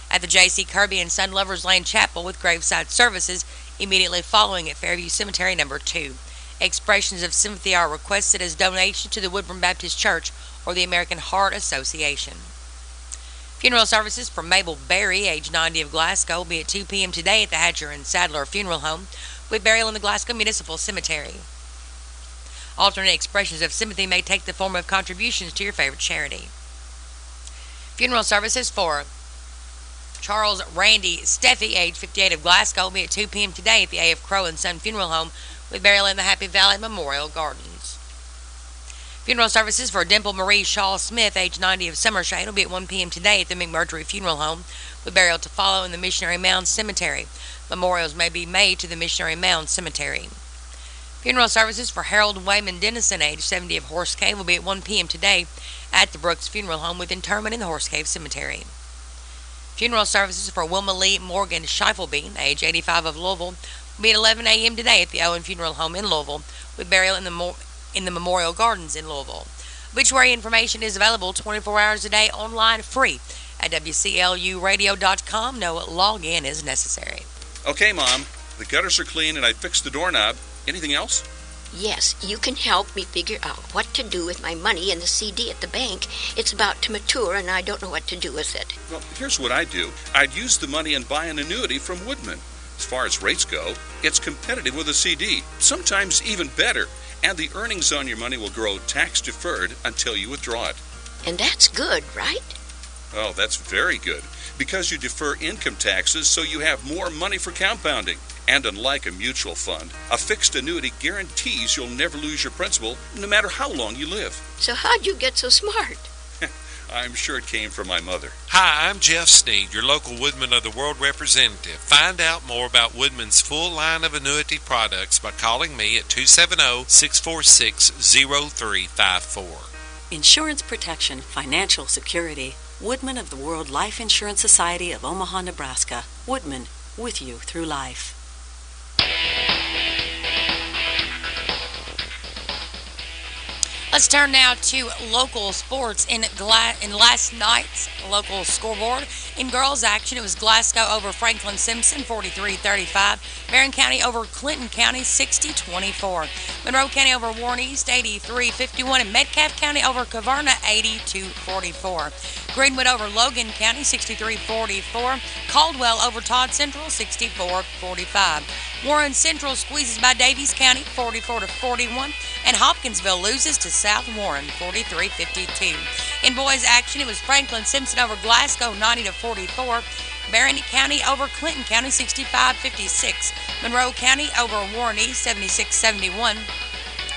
at the J.C. Kirby and Son Lovers Lane Chapel, with graveside services immediately following at Fairview Cemetery No. 2. Expressions of sympathy are requested as donation to the Woodburn Baptist Church or the American Heart Association. Funeral services for Mabel Berry, age 90, of Glasgow, will be at 2 p.m. today at the Hatcher and Sadler Funeral Home, with burial in the Glasgow Municipal Cemetery. Alternate expressions of sympathy may take the form of contributions to your favorite charity. Funeral services for Charles Randy Steffi, age 58, of Glasgow, will be at 2 p.m. today at the A.F. Crow and Son Funeral Home, with burial in the Happy Valley Memorial Gardens. Funeral services for Dimple Marie Shaw Smith, age 90, of Summershade, will be at 1 p.m. today at the McMurtry Funeral Home, with burial to follow in the Missionary Mound Cemetery. Memorials may be made to the Missionary Mound Cemetery. Funeral services for Harold Wayman Dennison, age 70, of Horse Cave, will be at 1 p.m. today at the Brooks Funeral Home, with interment in the Horse Cave Cemetery. Funeral services for Wilma Lee Morgan Scheifelbein, age 85, of Louisville, will be at 11 a.m. today at the Owen Funeral Home in Louisville, with burial in the Memorial Gardens in Louisville. Obituary information is available 24 hours a day online, free, at WCLUradio.com. No login is necessary. Okay, Mom. The gutters are clean and I fixed the doorknob. Anything else? Yes, you can help me figure out what to do with my money in the CD at the bank. It's about to mature and I don't know what to do with it. Well, here's what I'd do. I'd use the money and buy an annuity from Woodman. As far as rates go, it's competitive with a CD, sometimes even better. And the earnings on your money will grow tax-deferred until you withdraw it. And that's good, right? Oh, that's very good. Because you defer income taxes, so you have more money for compounding. And unlike a mutual fund, a fixed annuity guarantees you'll never lose your principal, no matter how long you live. So how'd you get so smart? I'm sure it came from my mother. Hi, I'm Jeff Sneed, your local Woodman of the World representative. Find out more about Woodman's full line of annuity products by calling me at 270-646-0354. Insurance protection, financial security. Woodman of the World Life Insurance Society of Omaha, Nebraska. Woodman, with you through life. Let's turn now to local sports in last night's local scoreboard. In girls action, it was Glasgow over Franklin Simpson, 43-35. Barron County over Clinton County, 60-24. Monroe County over Warren East, 83-51. And Metcalfe County over Caverna, 82-44. Greenwood over Logan County, 63-44. Caldwell over Todd Central, 64-45. Warren Central squeezes by Davies County, 44-41. And Hopkinsville loses to South Warren, 43-52. In boys action, it was Franklin Simpson over Glasgow, 90-44. Barron County over Clinton County, 65-56. Monroe County over Warren East, 76-71.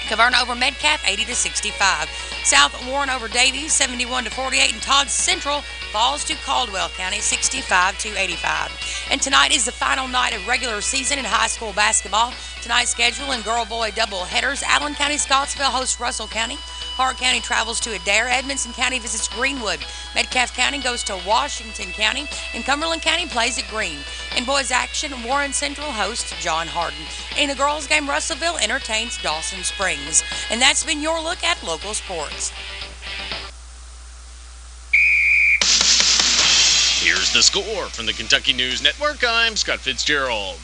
Caverna over Metcalfe, 80-65. South Warren over Davies, 71-48. And Todd Central falls to Caldwell County, 65-85. And tonight is the final night of regular season in high school basketball. Tonight's schedule in girl-boy doubleheaders. Allen County Scottsville hosts Russell County. Hart County travels to Adair. Edmondson County visits Greenwood. Metcalfe County goes to Washington County. And Cumberland County plays at Greene. In boys action, Warren Central hosts John Hardin. In the girls game, Russellville entertains Dawson Springs. And that's been your look at local sports. Here's the score from the Kentucky News Network. I'm Scott Fitzgerald.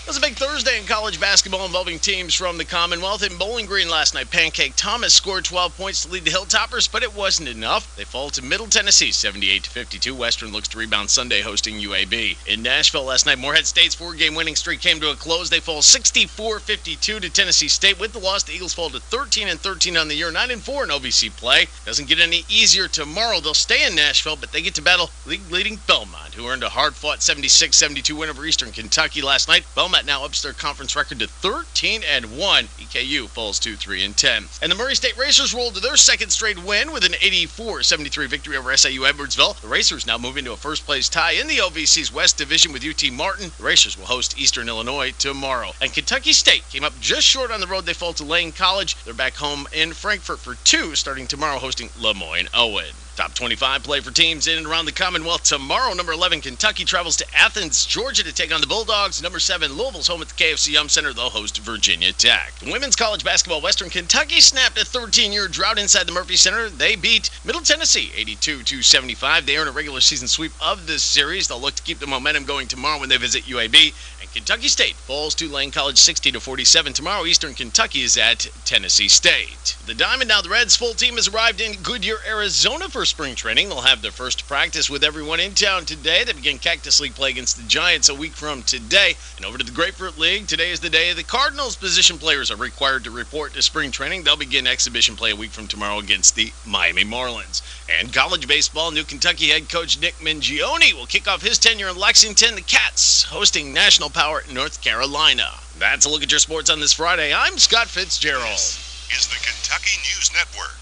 It was a big Thursday in college basketball involving teams from the Commonwealth. In Bowling Green last night, Pancake Thomas scored 12 points to lead the Hilltoppers, but it wasn't enough. They fall to Middle Tennessee, 78-52. Western looks to rebound Sunday, hosting UAB. In Nashville last night, Morehead State's four-game winning streak came to a close. They fall 64-52 to Tennessee State. With the loss, the Eagles fall to 13-13 on the year, 9-4 in OVC play. Doesn't get any easier tomorrow. They'll stay in Nashville, but they get to battle league-leading Belmont, who earned a hard-fought 76-72 win over Eastern Kentucky last night. Belmont now ups their conference record to 13-1. EKU falls to 3-10. And the Murray State Racers rolled to their second straight win with an 84-73 victory over SIU Edwardsville. The Racers now move into a first-place tie in the OVC's West Division with UT Martin. The Racers will host Eastern Illinois tomorrow. And Kentucky State came up just short on the road. They fall to Lane College. They're back home in Frankfort for two, starting tomorrow hosting Lemoyne-Owen. Top 25 play for teams in and around the Commonwealth tomorrow. Number 11, Kentucky travels to Athens, Georgia to take on the Bulldogs. Number 7, Louisville's home at the KFC Yum Center. They'll host Virginia Tech. The women's college basketball, Western Kentucky snapped a 13-year drought inside the Murphy Center. They beat Middle Tennessee 82-75. They earn a regular season sweep of this series. They'll look to keep the momentum going tomorrow when they visit UAB. And Kentucky State falls to Lane College 60-47. Tomorrow, Eastern Kentucky is at Tennessee State. The Diamond, now the Reds' full team has arrived in Goodyear, Arizona for spring training. They'll have their first practice with everyone in town today. They begin Cactus League play against the Giants a week from today. And over to the Grapefruit League, today is the day the Cardinals position players are required to report to spring training. They'll begin exhibition play a week from tomorrow against the Miami Marlins. And college baseball, new Kentucky head coach Nick Mingione will kick off his tenure in Lexington. The Cats hosting National Power North Carolina. That's a look at your sports on this Friday. I'm Scott Fitzgerald. This is the Kentucky News Network.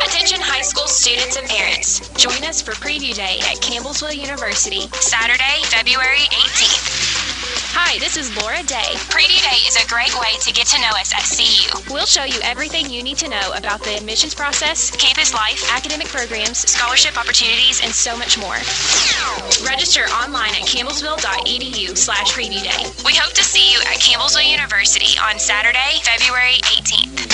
Attention high school students and parents. Join us for Preview Day at Campbellsville University, Saturday, February 18th. Hi, this is Laura Day. Preview Day is a great way to get to know us at CU. We'll show you everything you need to know about the admissions process, campus life, academic programs, scholarship opportunities, and so much more. Register online at campbellsville.edu/Preview Day. We hope to see you at Campbellsville University on Saturday, February 18th.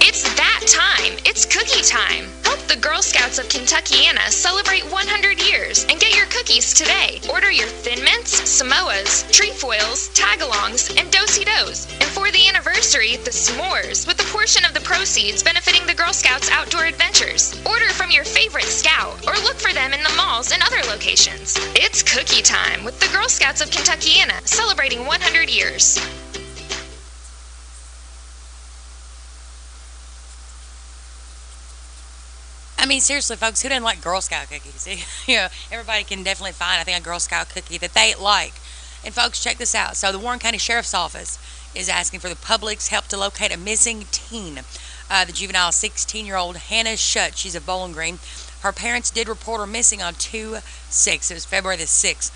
It's that about time. It's cookie time. Help the Girl Scouts of Kentuckiana celebrate 100 years and get your cookies today. Order your Thin Mints, Samoas, trefoils, tagalongs, and do-si-dos. And for the anniversary, the s'mores, with a portion of the proceeds benefiting the Girl Scouts Outdoor Adventures. Order from your favorite scout or look for them in the malls and other locations. It's cookie time with the Girl Scouts of Kentuckiana celebrating 100 years. I mean, seriously, folks, who doesn't like Girl Scout cookies? You know, everybody can definitely find, I think, a Girl Scout cookie that they like. And, folks, check this out. So the Warren County Sheriff's Office is asking for the public's help to locate a missing teen. The juvenile 16-year-old Hannah Shutt. She's of Bowling Green. Her parents did report her missing on 2/6. It was February the 6th.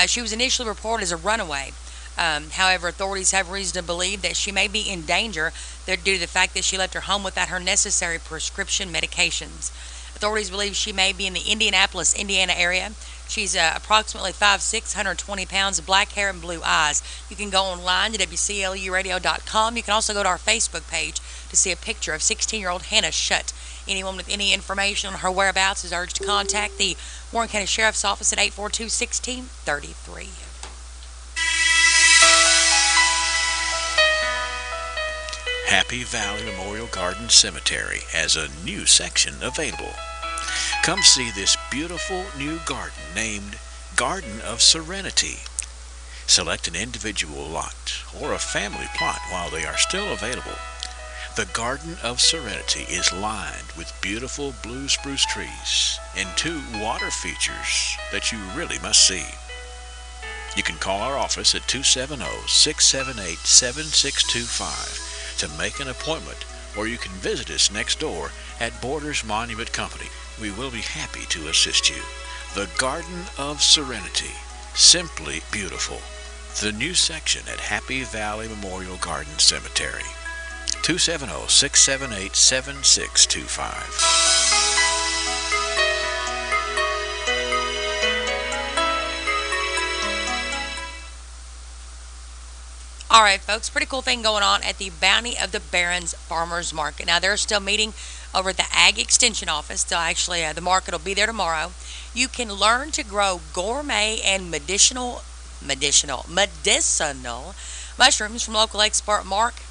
She was initially reported as a runaway. However, authorities have reason to believe that she may be in danger due to the fact that she left her home without her necessary prescription medications. Authorities believe she may be in the Indianapolis, Indiana area. She's approximately 5'6", 120 pounds, black hair and blue eyes. You can go online to WCLUradio.com. You can also go to our Facebook page to see a picture of 16-year-old Hannah Shutt. Anyone with any information on her whereabouts is urged to contact the Warren County Sheriff's Office at 842-1633. Happy Valley Memorial Garden Cemetery has a new section available. Come see this beautiful new garden named Garden of Serenity. Select an individual lot or a family plot while they are still available. The Garden of Serenity is lined with beautiful blue spruce trees and 2 water features that you really must see. You can call our office at 270-678-7625 to make an appointment, or you can visit us next door at Borders Monument Company. We will be happy to assist you. The Garden of Serenity, simply beautiful. The new section at Happy Valley Memorial Garden Cemetery. 270-678-7625. All right, folks, pretty cool thing going on at the Bounty of the Barons Farmers Market. Now, they're still meeting over at the Ag Extension Office. Still, actually, the market will be there tomorrow. You can learn to grow gourmet and medicinal mushrooms from local expert Mark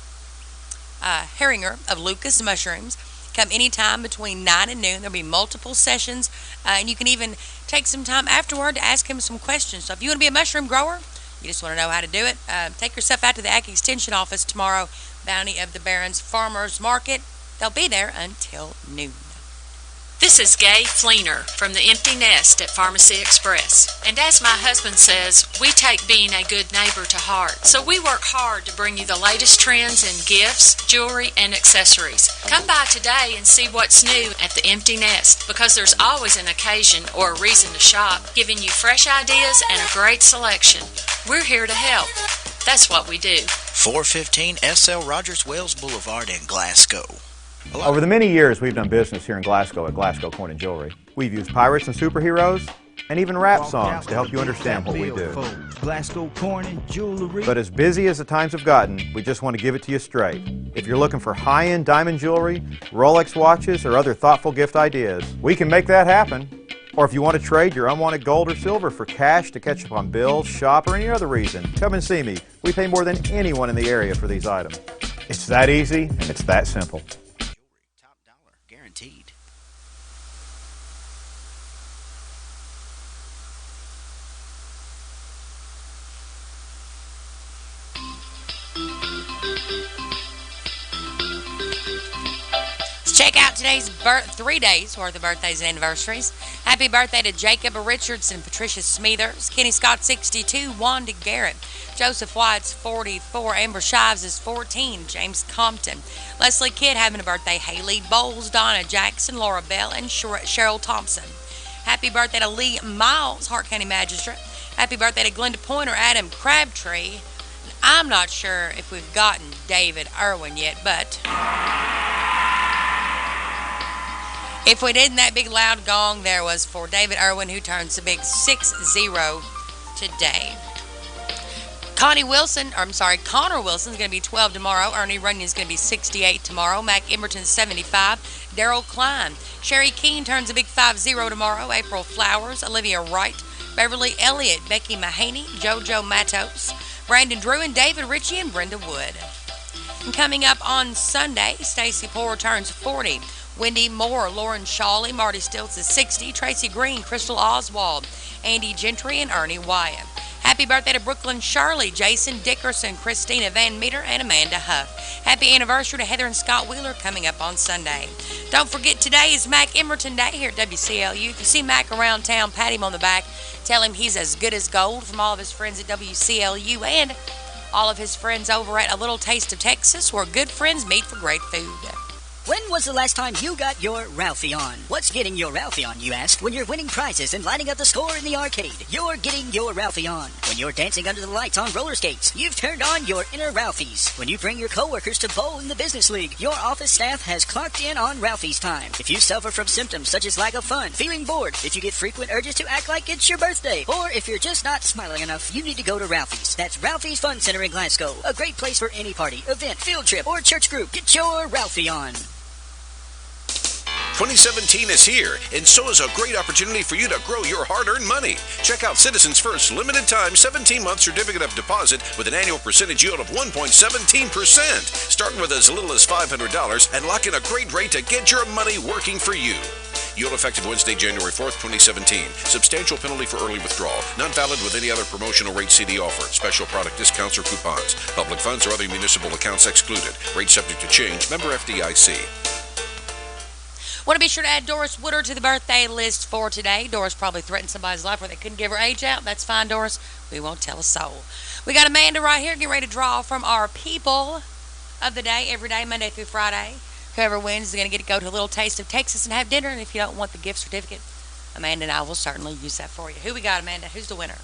Herringer of Lucas Mushrooms. Come anytime between 9 and noon. There'll be multiple sessions, and you can even take some time afterward to ask him some questions. So if you want to be a mushroom grower, you just want to know how to do it, take yourself out to the Ag Extension Office tomorrow, Bounty of the Barons Farmers Market. They'll be there until noon. This is Gay Fleener from the Empty Nest at Pharmacy Express. And as my husband says, we take being a good neighbor to heart. So we work hard to bring you the latest trends in gifts, jewelry, and accessories. Come by today and see what's new at the Empty Nest, because there's always an occasion or a reason to shop, giving you fresh ideas and a great selection. We're here to help. That's what we do. 415 S.L. Rogers Wales Boulevard in Glasgow. Over the many years we've done business here in Glasgow at Glasgow Coin and Jewelry, we've used pirates and superheroes and even rap songs to help you understand what we do. Glasgow Coin and Jewelry. But as busy as the times have gotten, we just want to give it to you straight. If you're looking for high-end diamond jewelry, Rolex watches, or other thoughtful gift ideas, we can make that happen. Or if you want to trade your unwanted gold or silver for cash to catch up on bills, shop, or any other reason, come and see me. We pay more than anyone in the area for these items. It's that easy and it's that simple. Guaranteed. Check out today's 3 days worth of birthdays and anniversaries. Happy birthday to Jacob Richardson, Patricia Smethers, Kenny Scott 62, Wanda Garrett, Joseph White's 44, Amber Shives is 14, James Compton, Leslie Kidd having a birthday, Haley Bowles, Donna Jackson, Laura Bell, and Cheryl Thompson. Happy birthday to Lee Miles, Hart County Magistrate. Happy birthday to Glenda Pointer, Adam Crabtree. I'm not sure if we've gotten David Irwin yet, but if we didn't, that big loud gong there was for David Irwin, who turns the big 6-0 today. Connor Wilson's going to be 12 tomorrow. Ernie Runyon's going to be 68 tomorrow. Mac Emerton's 75. Daryl Klein. Sherry Keene turns a big 50 tomorrow. April Flowers. Olivia Wright. Beverly Elliott. Becky Mahaney. JoJo Matos. Brandon Drew and David Ritchie and Brenda Wood. And coming up on Sunday, Stacy Poore turns 40. Wendy Moore, Lauren Shawley, Marty Stilts is 60. Tracy Green, Crystal Oswald, Andy Gentry, and Ernie Wyatt. Happy birthday to Brooklyn Shirley, Jason Dickerson, Christina Van Meter, and Amanda Huff. Happy anniversary to Heather and Scott Wheeler coming up on Sunday. Don't forget, today is Mac Emerton Day here at WCLU. If you see Mac around town, pat him on the back. Tell him he's as good as gold from all of his friends at WCLU and all of his friends over at A Little Taste of Texas, where good friends meet for great food. When was the last time you got your Ralphie on? What's getting your Ralphie on, you ask? When you're winning prizes and lighting up the score in the arcade, you're getting your Ralphie on. When you're dancing under the lights on roller skates, you've turned on your inner Ralphies. When you bring your coworkers to bowl in the business league, your office staff has clocked in on Ralphie's time. If you suffer from symptoms such as lack of fun, feeling bored, if you get frequent urges to act like it's your birthday, or if you're just not smiling enough, you need to go to Ralphie's. That's Ralphie's Fun Center in Glasgow. A great place for any party, event, field trip, or church group. Get your Ralphie on. 2017 is here, and so is a great opportunity for you to grow your hard-earned money. Check out Citizens First limited time 17-month certificate of deposit with an annual percentage yield of 1.17%. Start with as little as $500 and lock in a great rate to get your money working for you. Yield effective Wednesday, January 4th, 2017. Substantial penalty for early withdrawal. Not valid with any other promotional rate CD offer. Special product discounts or coupons. Public funds or other municipal accounts excluded. Rate subject to change. Member FDIC. Want to be sure to add Doris Woodard to the birthday list for today. Doris probably threatened somebody's life where they couldn't give her age out. That's fine, Doris. We won't tell a soul. We got Amanda right here getting ready to draw from our people of the day every day, Monday through Friday. Whoever wins is going to get to go to A Little Taste of Texas and have dinner. And if you don't want the gift certificate, Amanda and I will certainly use that for you. Who we got, Amanda? Who's the winner?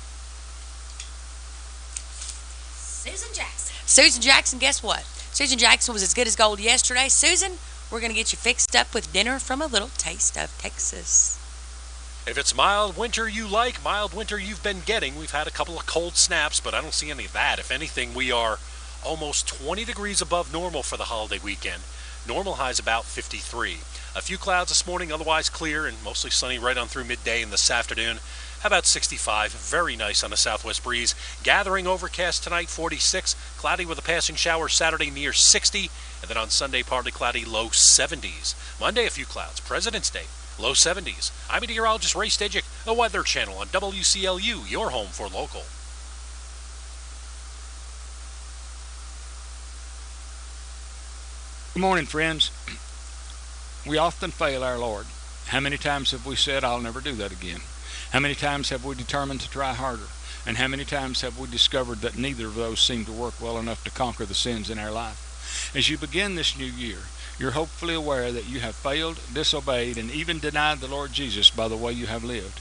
Susan Jackson. Susan Jackson, guess what? Susan Jackson was as good as gold yesterday. Susan, we're going to get you fixed up with dinner from A Little Taste of Texas. If it's mild winter you like, mild winter you've been getting. We've had a couple of cold snaps, but I don't see any of that. If anything, we are almost 20 degrees above normal for the holiday weekend. Normal high's about 53. A few clouds this morning, otherwise clear and mostly sunny right on through midday and this afternoon. How about 65? Very nice on a southwest breeze. Gathering overcast tonight, 46. Cloudy with a passing shower Saturday near 60. And then on Sunday, partly cloudy, low 70s. Monday, a few clouds. President's Day, low 70s. I'm meteorologist Ray Stajic, the Weather Channel on WCLU, your home for local. Good morning, friends. We often fail our Lord. How many times have we said, I'll never do that again? How many times have we determined to try harder? And how many times have we discovered that neither of those seem to work well enough to conquer the sins in our life? As you begin this new year, you're hopefully aware that you have failed, disobeyed, and even denied the Lord Jesus by the way you have lived.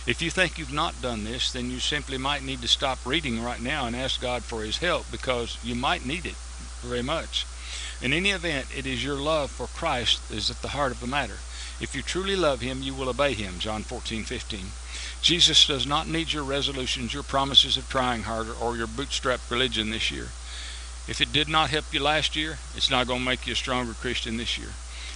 If you think you've not done this, then you simply might need to stop reading right now and ask God for His help, because you might need it very much. In any event, it is your love for Christ is at the heart of the matter. If you truly love Him, you will obey Him, John 14:15. Jesus does not need your resolutions, your promises of trying harder, or your bootstrap religion this year. If it did not help you last year, it's not going to make you a stronger Christian this year.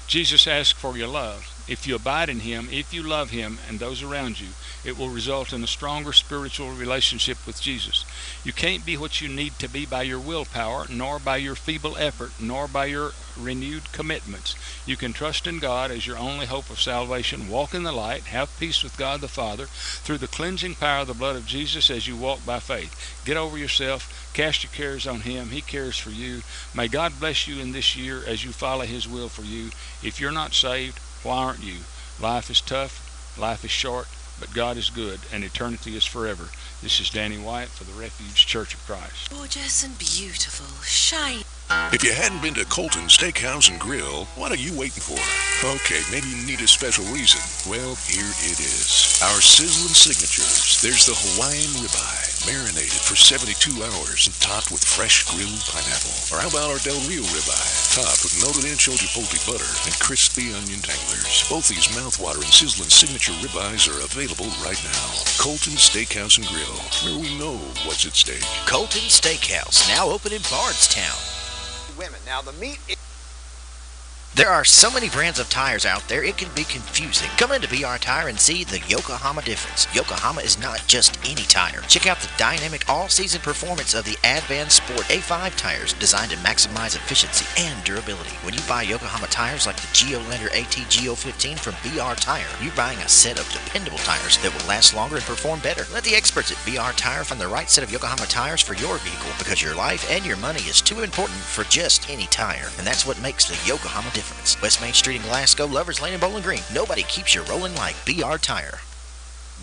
Jesus asked for your love. If you abide in Him, if you love Him and those around you, it will result in a stronger spiritual relationship with Jesus. You can't be what you need to be by your willpower, nor by your feeble effort, nor by your renewed commitments. You can trust in God as your only hope of salvation, walk in the light, have peace with God the Father, through the cleansing power of the blood of Jesus as you walk by faith. Get over yourself, cast your cares on Him, He cares for you. May God bless you in this year as you follow His will for you. If you're not saved, why aren't you? Life is tough, life is short, but God is good, and eternity is forever. This is Danny White for the Refuge Church of Christ. Gorgeous and beautiful, shiny. If you hadn't been to Colton's Steakhouse and Grill, what are you waiting for? Okay, maybe you need a special reason. Well, here it is. Our sizzling signatures. There's the Hawaiian ribeye, marinated for 72 hours and topped with fresh grilled pineapple. Or how about our Del Rio ribeye, top with noted anchovy poultry butter and crispy onion tanglers. Both these mouth-watering, sizzling signature ribeyes are available right now. Colton Steakhouse and Grill, where we know what's at stake. Colton Steakhouse, now open in Bardstown. Women. Now the meat is... There are so many brands of tires out there, it can be confusing. Come into BR Tire and see the Yokohama difference. Yokohama is not just any tire. Check out the dynamic all-season performance of the Advan Sport A5 tires, designed to maximize efficiency and durability. When you buy Yokohama tires like the Geolandar AT Geo15 from BR Tire, you're buying a set of dependable tires that will last longer and perform better. Let the experts at BR Tire find the right set of Yokohama tires for your vehicle, because your life and your money is too important for just any tire. And that's what makes the Yokohama difference. West Main Street in Glasgow, Lovers Lane and Bowling Green. Nobody keeps you rolling like BR Tire.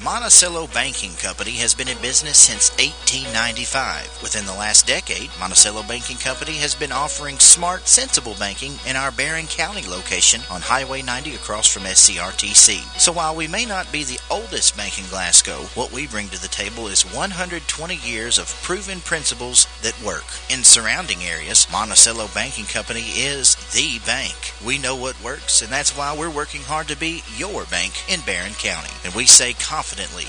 Monticello Banking Company has been in business since 1895. Within the last decade, Monticello Banking Company has been offering smart, sensible banking in our Barron County location on Highway 90 across from SCRTC. So while we may not be the oldest bank in Glasgow, what we bring to the table is 120 years of proven principles that work. In surrounding areas, Monticello Banking Company is the bank. We know what works, and that's why we're working hard to be your bank in Barron County. And we say confidently,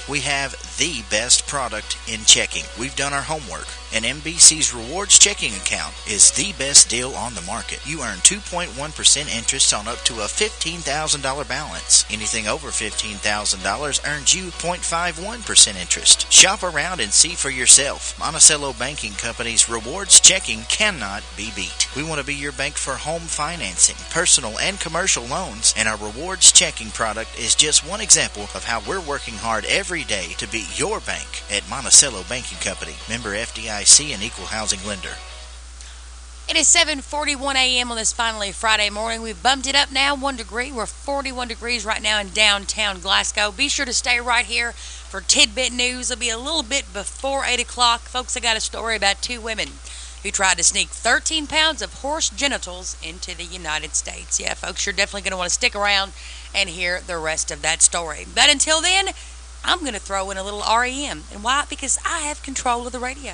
we have the best product in checking. We've done our homework, and MBC's Rewards checking account is the best deal on the market. You earn 2.1% interest on up to a $15,000 balance. Anything over $15,000 earns you 0.51% interest. Shop around and see for yourself. Monticello Banking Company's Rewards checking cannot be beat. We want to be your bank for home financing, personal and commercial loans, and our Rewards checking product is just one example of how we're working hard every day to be your bank at Monticello Banking Company. Member FDIC and equal housing lender. It is 7:41 a.m. on this finally Friday morning. We've bumped it up now 1 degree. We're 41 degrees right now in downtown Glasgow. Be sure to stay right here for Tidbit News. It'll be a little bit before 8 o'clock. Folks, I got a story about two women who tried to sneak 13 pounds of horse genitals into the United States. Yeah, folks, you're definitely going to want to stick around and hear the rest of that story. But until then, I'm going to throw in a little REM. And why? Because I have control of the radio.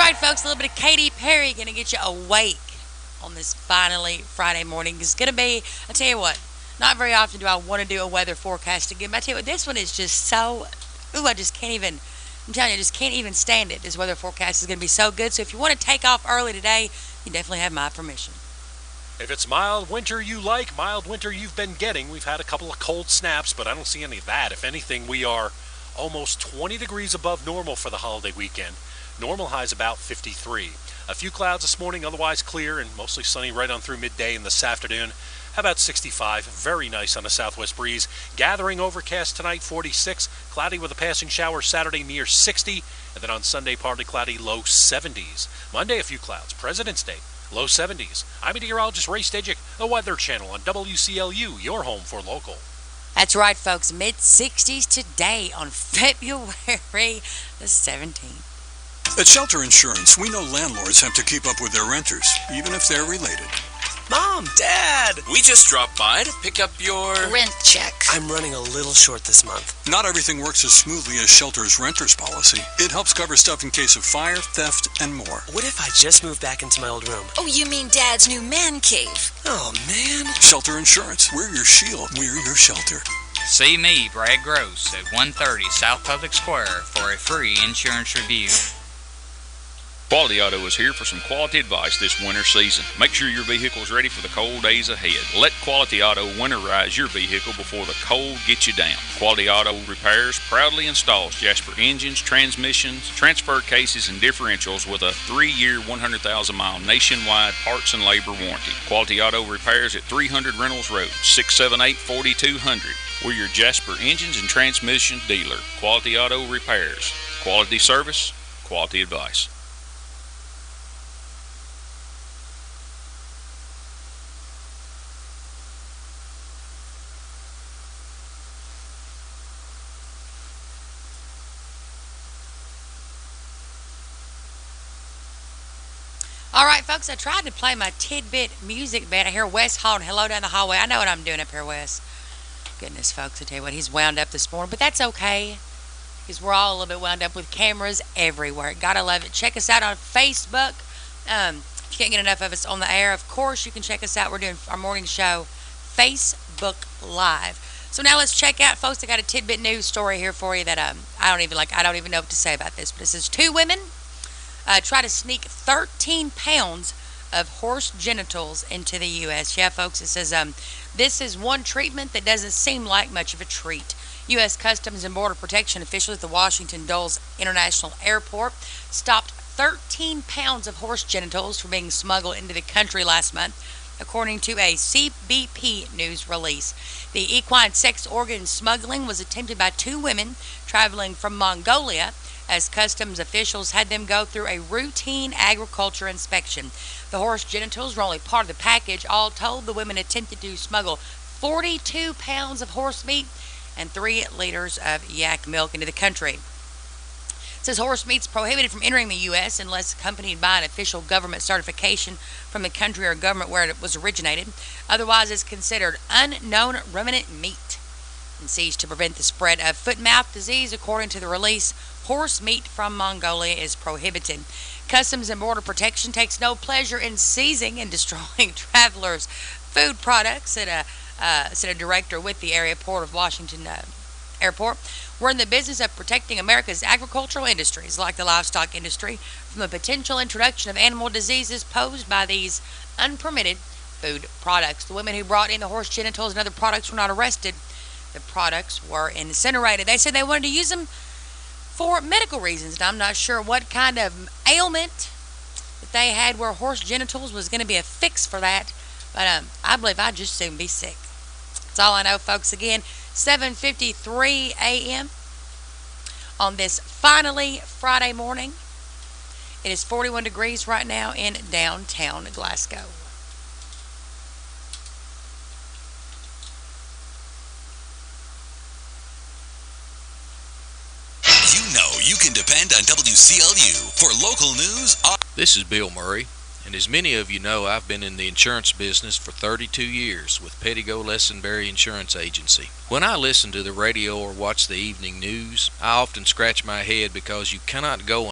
right, folks, a little bit of Katy Perry going to get you awake on this finally Friday morning. It's going to be, I tell you what, not very often do I want to do a weather forecast again, but I tell you what, this one is just so, I just can't even, I'm telling you, I just can't even stand it. This weather forecast is going to be so good. So if you want to take off early today, you definitely have my permission. If it's mild winter you like, mild winter you've been getting. We've had a couple of cold snaps, but I don't see any of that. If anything, we are almost 20 degrees above normal for the holiday weekend. Normal high's about 53. A few clouds this morning, otherwise clear and mostly sunny right on through midday and this afternoon. How about 65? Very nice on a southwest breeze. Gathering overcast tonight, 46. Cloudy with a passing shower Saturday near 60. And then on Sunday, partly cloudy, low 70s. Monday, a few clouds. President's Day, low 70s. I'm meteorologist Ray Stajic, the Weather Channel on WCLU, your home for local. That's right, folks. Mid-60s today on February the 17th. At Shelter Insurance, we know landlords have to keep up with their renters, even if they're related. Mom, Dad! We just dropped by to pick up your rent check. I'm running a little short this month. Not everything works as smoothly as Shelter's renter's policy. It helps cover stuff in case of fire, theft, and more. What if I just moved back into my old room? Oh, you mean Dad's new man cave? Oh, man. Shelter Insurance. We're your shield. We're your shelter. See me, Brad Gross, at 130 South Public Square for a free insurance review. Quality Auto is here for some quality advice this winter season. Make sure your vehicle is ready for the cold days ahead. Let Quality Auto winterize your vehicle before the cold gets you down. Quality Auto Repairs proudly installs Jasper engines, transmissions, transfer cases, and differentials with a 3-year, 100,000-mile nationwide parts and labor warranty. Quality Auto Repairs at 300 Reynolds Road, 678-4200. We're your Jasper engines and transmission dealer. Quality Auto Repairs. Quality service, quality advice. All right, folks, I tried to play my tidbit music bed. I hear Wes hollering hello down the hallway. I know what I'm doing up here, Wes. Goodness, folks, I tell you what, he's wound up this morning, but that's okay because we're all a little bit wound up with cameras everywhere. Gotta love it. Check us out on Facebook. If you can't get enough of us on the air, of course, you can check us out. We're doing our morning show, Facebook Live. So now let's check out, folks. I got a tidbit news story here for you that I don't even know what to say about this, but it says 2 women try to sneak 13 pounds of horse genitals into the U.S. Yeah, folks, it says this is one treatment that doesn't seem like much of a treat. U.S. Customs and Border Protection officials at the Washington Dulles International Airport stopped 13 pounds of horse genitals from being smuggled into the country last month, according to a CBP news release. The equine sex organ smuggling was attempted by 2 women traveling from Mongolia, as customs officials had them go through a routine agriculture inspection. The horse genitals were only part of the package. All told, the women attempted to smuggle 42 pounds of horse meat and 3 liters of yak milk into the country. It says horse meat is prohibited from entering the U.S. unless accompanied by an official government certification from the country or government where it was originated. Otherwise, it's considered unknown ruminant meat and seized to prevent the spread of foot-and-mouth disease. According to the release, horse meat from Mongolia is prohibited. Customs and Border Protection takes no pleasure in seizing and destroying travelers' food products, said a director with the area port of Washington Airport. We're in the business of protecting America's agricultural industries, like the livestock industry, from the potential introduction of animal diseases posed by these unpermitted food products. The women who brought in the horse genitals and other products were not arrested. The products were incinerated. They said they wanted to use them for medical reasons, and I'm not sure what kind of ailment that they had where horse genitals was going to be a fix for that, but I believe I'd just soon be sick. That's all I know, folks. Again, 7:53 a.m. on this finally Friday morning. It is 41 degrees right now in downtown Glasgow. You can depend on WCLU for local news. This is Bill Murray, and as many of you know, I've been in the insurance business for 32 years with Pettigo Lessenberry Insurance Agency. When I listen to the radio or watch the evening news, I often scratch my head because you cannot go